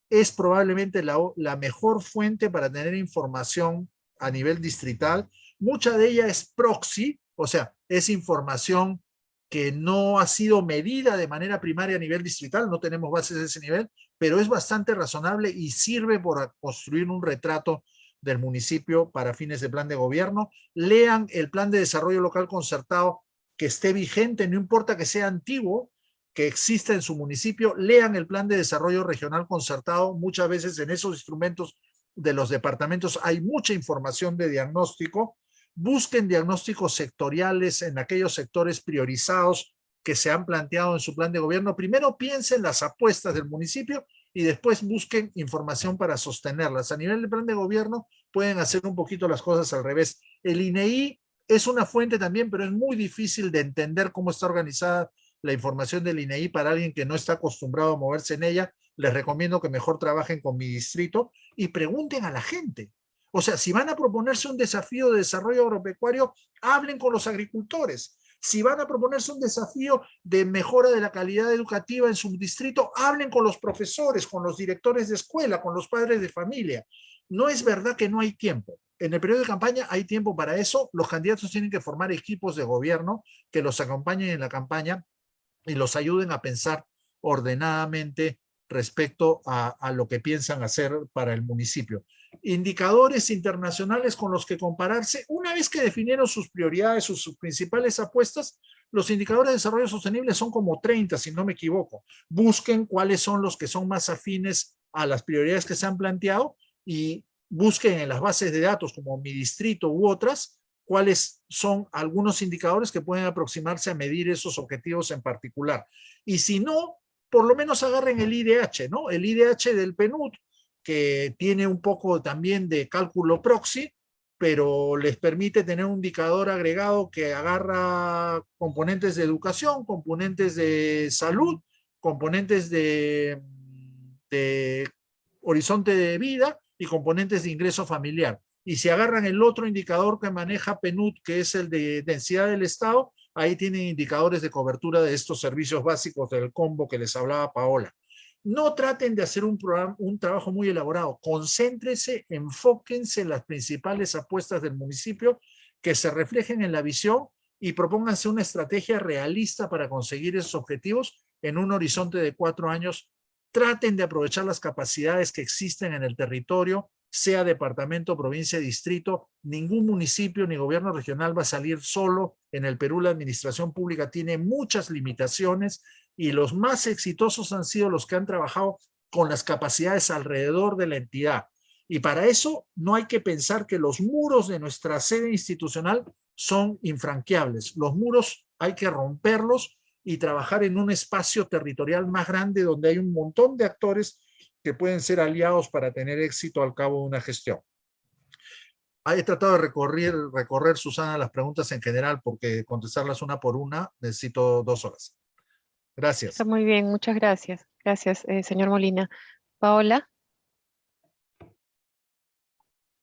Es probablemente la mejor fuente para tener información a nivel distrital. Mucha de ella es proxy, o sea, es información que no ha sido medida de manera primaria a nivel distrital, no tenemos bases de ese nivel, pero es bastante razonable y sirve para construir un retrato del municipio para fines de plan de gobierno. Lean el plan de desarrollo local concertado que esté vigente, no importa que sea antiguo, que exista en su municipio, lean el plan de desarrollo regional concertado. Muchas veces en esos instrumentos de los departamentos hay mucha información de diagnóstico. Busquen diagnósticos sectoriales en aquellos sectores priorizados que se han planteado en su plan de gobierno. Primero piensen las apuestas del municipio y después busquen información para sostenerlas. A nivel del plan de gobierno pueden hacer un poquito las cosas al revés. El INEI es una fuente también, pero es muy difícil de entender cómo está organizada la información del INEI para alguien que no está acostumbrado a moverse en ella. Les recomiendo que mejor trabajen con mi distrito y pregunten a la gente. O sea, si van a proponerse un desafío de desarrollo agropecuario, hablen con los agricultores. Si van a proponerse un desafío de mejora de la calidad educativa en su distrito, hablen con los profesores, con los directores de escuela, con los padres de familia. No es verdad que no hay tiempo. En el periodo de campaña hay tiempo para eso. Los candidatos tienen que formar equipos de gobierno que los acompañen en la campaña y los ayuden a pensar ordenadamente respecto a lo que piensan hacer para el municipio. Indicadores internacionales con los que compararse. Una vez que definieron sus prioridades, sus principales apuestas, los indicadores de desarrollo sostenible son como 30, si no me equivoco. Busquen cuáles son los que son más afines a las prioridades que se han planteado y busquen en las bases de datos como Mi Distrito u otras cuáles son algunos indicadores que pueden aproximarse a medir esos objetivos en particular. Y si no, por lo menos agarren el IDH, ¿no? El IDH del PNUD, que tiene un poco también de cálculo proxy, pero les permite tener un indicador agregado que agarra componentes de educación, componentes de salud, componentes de horizonte de vida y componentes de ingreso familiar. Y si agarran el otro indicador que maneja PNUD, que es el de densidad del Estado, ahí tienen indicadores de cobertura de estos servicios básicos del combo que les hablaba Paola. No traten de hacer un trabajo muy elaborado. Concéntrense, enfóquense en las principales apuestas del municipio que se reflejen en la visión y propónganse una estrategia realista para conseguir esos objetivos en un horizonte de 4 años. Traten de aprovechar las capacidades que existen en el territorio, sea departamento, provincia, distrito. Ningún municipio ni gobierno regional va a salir solo. En el Perú la administración pública tiene muchas limitaciones y los más exitosos han sido los que han trabajado con las capacidades alrededor de la entidad. Y para eso no hay que pensar que los muros de nuestra sede institucional son infranqueables. Los muros hay que romperlos y trabajar en un espacio territorial más grande donde hay un montón de actores que pueden ser aliados para tener éxito al cabo de una gestión. He tratado de recorrer, Susana, las preguntas en general porque contestarlas una por una necesito 2 horas. Gracias.
Está muy bien, muchas gracias. Gracias, señor Molina. Paola.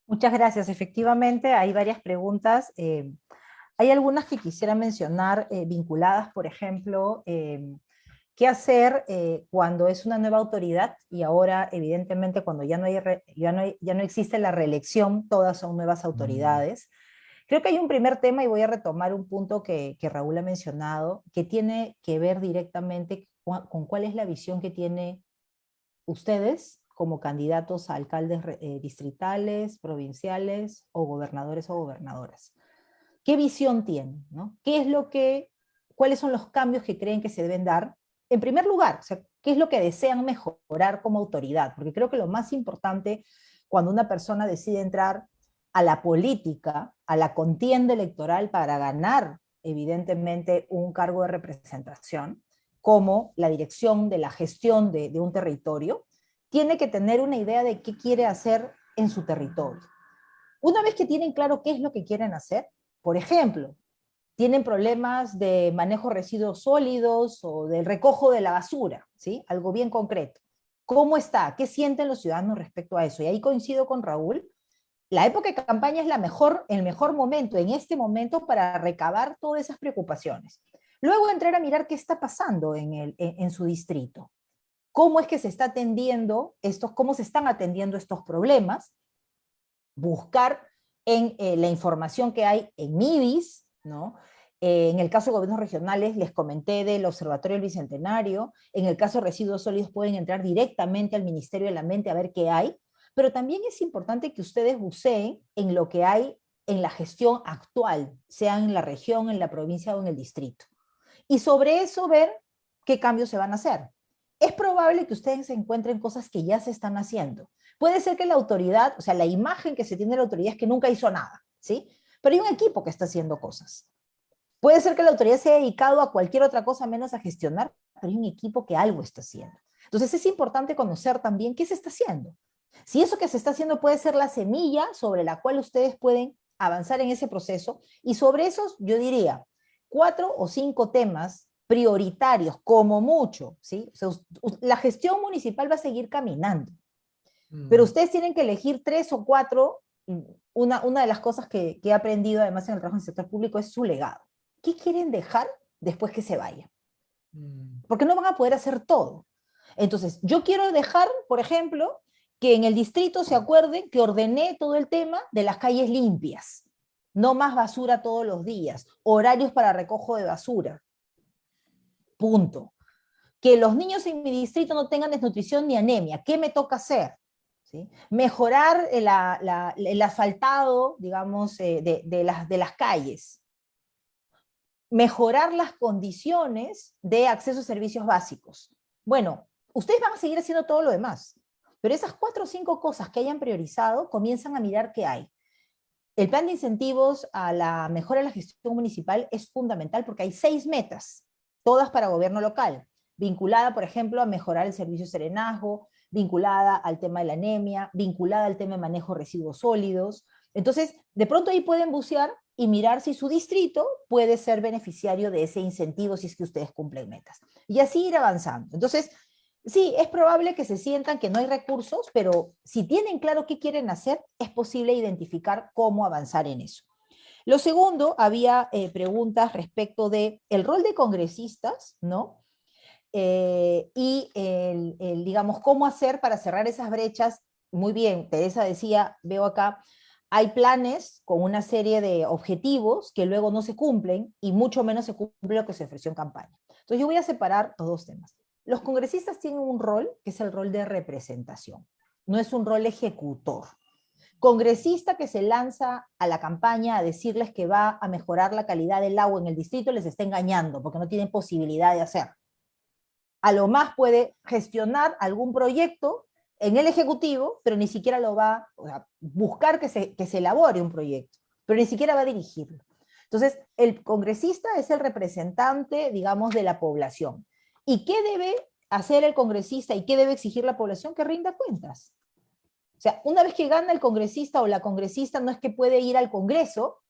Muchas gracias. Efectivamente, hay varias preguntas. Hay algunas que quisiera mencionar vinculadas, por ejemplo, qué hacer cuando es una nueva autoridad y ahora, evidentemente, cuando ya no existe la reelección, todas son nuevas autoridades. Creo que hay un primer tema, y voy a retomar un punto que Raúl ha mencionado, que tiene que ver directamente con cuál es la visión que tienen ustedes como candidatos a alcaldes distritales, provinciales o gobernadores o gobernadoras. ¿Qué visión tienen? ¿No? ¿Cuáles son los cambios que creen que se deben dar? En primer lugar, o sea, ¿qué es lo que desean mejorar como autoridad? Porque creo que lo más importante cuando una persona decide entrar a la política, a la contienda electoral para ganar, evidentemente, un cargo de representación, como la dirección de la gestión de un territorio, tiene que tener una idea de qué quiere hacer en su territorio. Una vez que tienen claro qué es lo que quieren hacer, por ejemplo, tienen problemas de manejo de residuos sólidos o del recojo de la basura, ¿sí? Algo bien concreto. ¿Cómo está? ¿Qué sienten los ciudadanos respecto a eso? Y ahí coincido con Raúl. La época de campaña es el mejor momento, en este momento, para recabar todas esas preocupaciones. Luego entrar a mirar qué está pasando en su distrito. ¿Cómo es que se está atendiendo cómo se están atendiendo estos problemas? Buscar en la información que hay en MIDIS, ¿no? En el caso de gobiernos regionales, les comenté del Observatorio del Bicentenario. En el caso de residuos sólidos, pueden entrar directamente al Ministerio del Ambiente a ver qué hay. Pero también es importante que ustedes buceen en lo que hay en la gestión actual, sea en la región, en la provincia o en el distrito. Y sobre eso ver qué cambios se van a hacer. Es probable que ustedes se encuentren cosas que ya se están haciendo. Puede ser que la autoridad, o sea, la imagen que se tiene de la autoridad es que nunca hizo nada, ¿sí? Pero hay un equipo que está haciendo cosas. Puede ser que la autoridad se haya dedicado a cualquier otra cosa menos a gestionar, pero hay un equipo que algo está haciendo. Entonces es importante conocer también qué se está haciendo. Si eso que se está haciendo puede ser la semilla sobre la cual ustedes pueden avanzar en ese proceso, y sobre esos, yo diría, 4 o 5 temas prioritarios, como mucho, ¿sí? O sea, la gestión municipal va a seguir caminando, pero ustedes tienen que elegir 3 o 4. Una de las cosas que he aprendido, además, en el trabajo en el sector público, es su legado. ¿Qué quieren dejar después que se vaya? Porque no van a poder hacer todo. Entonces, yo quiero dejar, por ejemplo, que en el distrito se acuerden que ordené todo el tema de las calles limpias, no más basura todos los días, horarios para recojo de basura, punto. Que los niños en mi distrito no tengan desnutrición ni anemia, ¿qué me toca hacer? ¿Sí? Mejorar el asfaltado, digamos, de las calles, mejorar las condiciones de acceso a servicios básicos. Bueno, ustedes van a seguir haciendo todo lo demás, pero esas 4 o 5 cosas que hayan priorizado, comienzan a mirar qué hay. El plan de incentivos a la mejora de la gestión municipal es fundamental porque hay 6 metas, todas para gobierno local, vinculada, por ejemplo, a mejorar el servicio de serenazgo, vinculada al tema de la anemia, vinculada al tema de manejo de residuos sólidos. Entonces, de pronto ahí pueden bucear y mirar si su distrito puede ser beneficiario de ese incentivo si es que ustedes cumplen metas. Y así ir avanzando. Entonces, sí, es probable que se sientan que no hay recursos, pero si tienen claro qué quieren hacer, es posible identificar cómo avanzar en eso. Lo segundo, había preguntas respecto de el rol de congresistas, ¿no? Y digamos, cómo hacer para cerrar esas brechas. Muy bien, Teresa decía, veo acá, hay planes con una serie de objetivos que luego no se cumplen y mucho menos se cumple lo que se ofreció en campaña. Entonces yo voy a separar los 2 temas. Los congresistas tienen un rol que es el rol de representación, no es un rol ejecutor. Congresista que se lanza a la campaña a decirles que va a mejorar la calidad del agua en el distrito les está engañando porque no tienen posibilidad de hacerlo. A lo más puede gestionar algún proyecto en el Ejecutivo, pero ni siquiera lo va a buscar que se elabore un proyecto, pero ni siquiera va a dirigirlo. Entonces, el congresista es el representante, digamos, de la población. ¿Y qué debe hacer el congresista y qué debe exigir la población? Que rinda cuentas. O sea, una vez que gana el congresista o la congresista, no es que puede ir al Congreso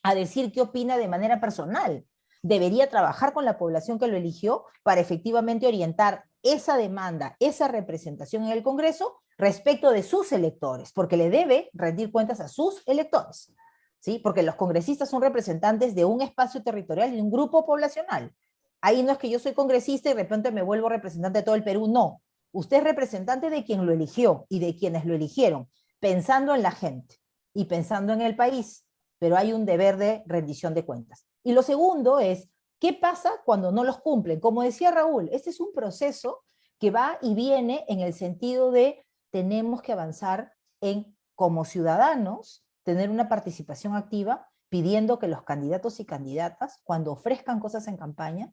a decir qué opina de manera personal. Debería trabajar con la población que lo eligió para efectivamente orientar esa demanda, esa representación en el Congreso respecto de sus electores, porque le debe rendir cuentas a sus electores, ¿sí? Porque los congresistas son representantes de un espacio territorial y de un grupo poblacional. Ahí no es que yo soy congresista y de repente me vuelvo representante de todo el Perú, no. Usted es representante de quien lo eligió y de quienes lo eligieron, pensando en la gente y pensando en el país, pero hay un deber de rendición de cuentas. Y lo segundo es, ¿qué pasa cuando no los cumplen? Como decía Raúl, este es un proceso que va y viene en el sentido de tenemos que avanzar en, como ciudadanos, tener una participación activa, pidiendo que los candidatos y candidatas, cuando ofrezcan cosas en campaña,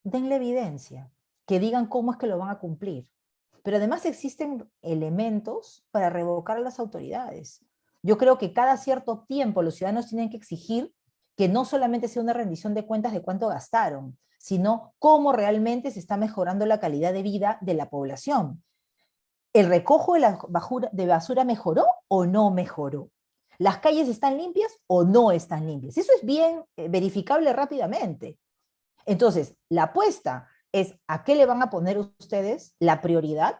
denle evidencia, que digan cómo es que lo van a cumplir. Pero además existen elementos para revocar a las autoridades. Yo creo que cada cierto tiempo los ciudadanos tienen que exigir que no solamente sea una rendición de cuentas de cuánto gastaron, sino cómo realmente se está mejorando la calidad de vida de la población. ¿El recojo de basura mejoró o no mejoró? ¿Las calles están limpias o no están limpias? Eso es bien verificable rápidamente. Entonces, la apuesta es a qué le van a poner ustedes la prioridad.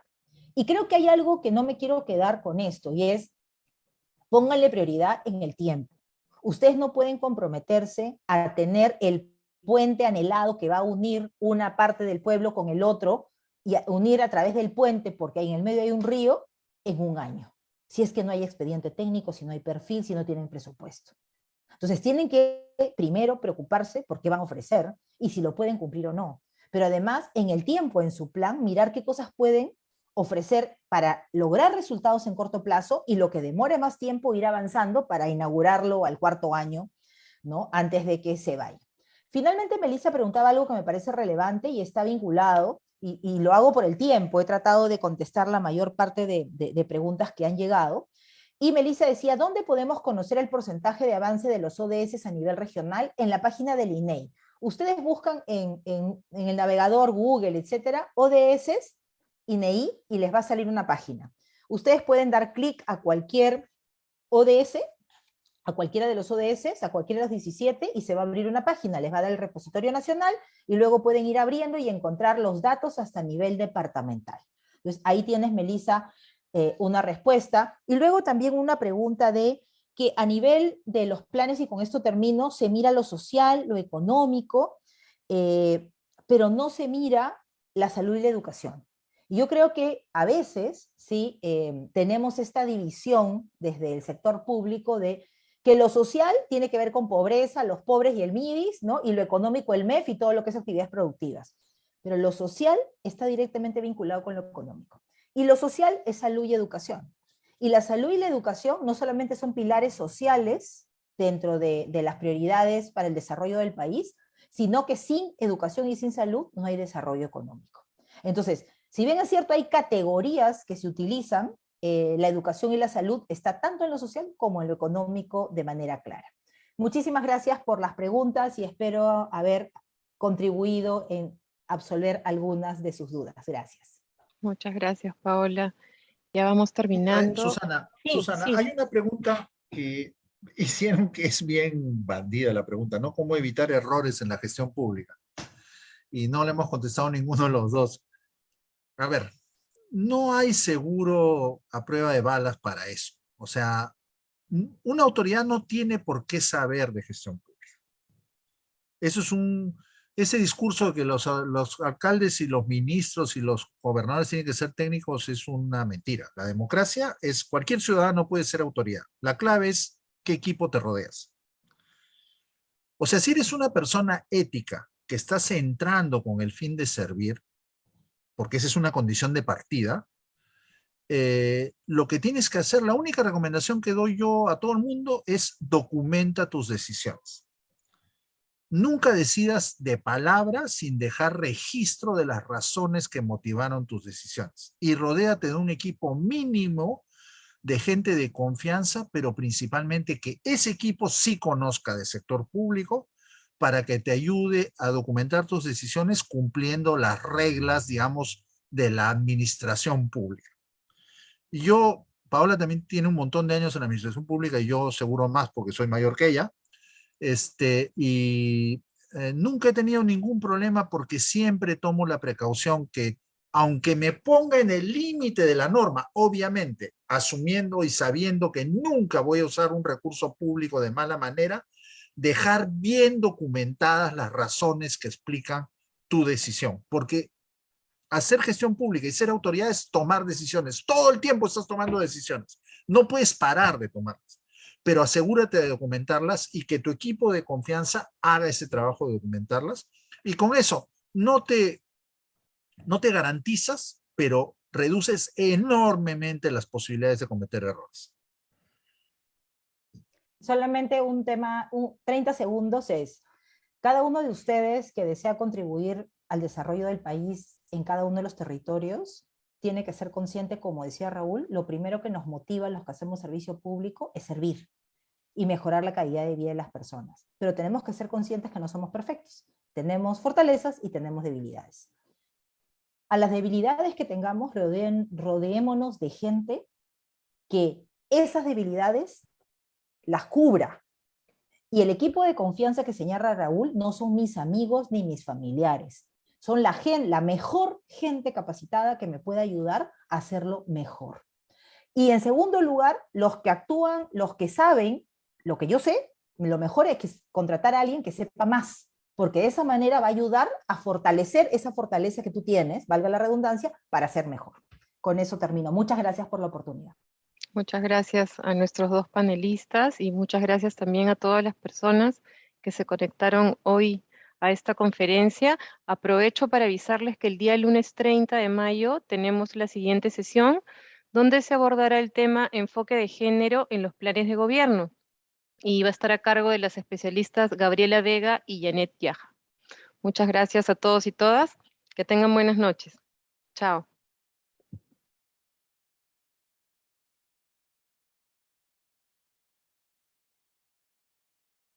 Y creo que hay algo que no me quiero quedar con esto, y es, pónganle prioridad en el tiempo. Ustedes no pueden comprometerse a tener el puente anhelado que va a unir una parte del pueblo con el otro, y a unir a través del puente, porque en el medio hay un río, en un año. Si es que no hay expediente técnico, si no hay perfil, si no tienen presupuesto. Entonces tienen que primero preocuparse por qué van a ofrecer y si lo pueden cumplir o no. Pero además, en el tiempo, en su plan, mirar qué cosas pueden ofrecer para lograr resultados en corto plazo y lo que demore más tiempo ir avanzando para inaugurarlo al 4.º año, ¿no? Antes de que se vaya. Finalmente, Melissa preguntaba algo que me parece relevante y está vinculado, y lo hago por el tiempo, he tratado de contestar la mayor parte de preguntas que han llegado, y Melissa decía, ¿dónde podemos conocer el porcentaje de avance de los ODS a nivel regional? En la página del INEI. Ustedes buscan en el navegador Google, etcétera, ODS, INEI, y les va a salir una página. Ustedes pueden dar clic a cualquier ODS, a cualquiera de los ODS, a cualquiera de los 17, y se va a abrir una página, les va a dar el repositorio nacional, y luego pueden ir abriendo y encontrar los datos hasta nivel departamental. Entonces, ahí tienes, Melissa, una respuesta. Y luego también una pregunta de que a nivel de los planes, y con esto termino, se mira lo social, lo económico, pero no se mira la salud y la educación. Y yo creo que a veces, sí, tenemos esta división desde el sector público de que lo social tiene que ver con pobreza, los pobres y el MIDIS, ¿no? Y lo económico, el MEF y todo lo que es actividades productivas. Pero lo social está directamente vinculado con lo económico. Y lo social es salud y educación. Y la salud y la educación no solamente son pilares sociales dentro de las prioridades para el desarrollo del país, sino que sin educación y sin salud no hay desarrollo económico. Entonces, si bien es cierto, hay categorías que se utilizan, la educación y la salud está tanto en lo social como en lo económico de manera clara. Muchísimas gracias por las preguntas y espero haber contribuido en absolver algunas de sus dudas. Gracias.
Muchas gracias, Paola. Ya vamos terminando.
Susana,
Sí.
hay una pregunta que hicieron que es bien bandida la pregunta, ¿no? ¿Cómo evitar errores en la gestión pública? Y no le hemos contestado ninguno de los dos. A ver, no hay seguro a prueba de balas para eso. O sea, una autoridad no tiene por qué saber de gestión pública. Eso es ese discurso de que los alcaldes y los ministros y los gobernadores tienen que ser técnicos es una mentira. La democracia es, cualquier ciudadano puede ser autoridad. La clave es qué equipo te rodeas. O sea, si eres una persona ética que estás entrando con el fin de servir, porque esa es una condición de partida, lo que tienes que hacer, la única recomendación que doy yo a todo el mundo es documenta tus decisiones. Nunca decidas de palabra sin dejar registro de las razones que motivaron tus decisiones. Y rodéate de un equipo mínimo de gente de confianza, pero principalmente que ese equipo sí conozca del sector público para que te ayude a documentar tus decisiones cumpliendo las reglas, digamos, de la administración pública. Y yo, Paola también tiene un montón de años en la administración pública y yo seguro más porque soy mayor que ella. Nunca he tenido ningún problema porque siempre tomo la precaución que, aunque me ponga en el límite de la norma, obviamente, asumiendo y sabiendo que nunca voy a usar un recurso público de mala manera, dejar bien documentadas las razones que explican tu decisión. Porque hacer gestión pública y ser autoridad es tomar decisiones. Todo el tiempo estás tomando decisiones. No puedes parar de tomarlas, pero asegúrate de documentarlas y que tu equipo de confianza haga ese trabajo de documentarlas. Y con eso no te garantizas, pero reduces enormemente las posibilidades de cometer errores.
Solamente un tema, 30 segundos es, cada uno de ustedes que desea contribuir al desarrollo del país en cada uno de los territorios, tiene que ser consciente, como decía Raúl, lo primero que nos motiva a los que hacemos servicio público es servir y mejorar la calidad de vida de las personas. Pero tenemos que ser conscientes que no somos perfectos. Tenemos fortalezas y tenemos debilidades. A las debilidades que tengamos, rodeémonos de gente que esas debilidades las cubra. Y el equipo de confianza que señala Raúl no son mis amigos ni mis familiares. Son la mejor gente capacitada que me puede ayudar a hacerlo mejor. Y en segundo lugar, los que actúan, los que saben lo que yo sé, lo mejor es que contratar a alguien que sepa más, porque de esa manera va a ayudar a fortalecer esa fortaleza que tú tienes, valga la redundancia, para ser mejor. Con eso termino. Muchas gracias por la oportunidad.
Muchas gracias a nuestros dos panelistas y muchas gracias también a todas las personas que se conectaron hoy a esta conferencia. Aprovecho para avisarles que el día lunes 30 de mayo tenemos la siguiente sesión, donde se abordará el tema enfoque de género en los planes de gobierno. Y va a estar a cargo de las especialistas Gabriela Vega y Janet Yaja. Muchas gracias a todos y todas. Que tengan buenas noches. Chao.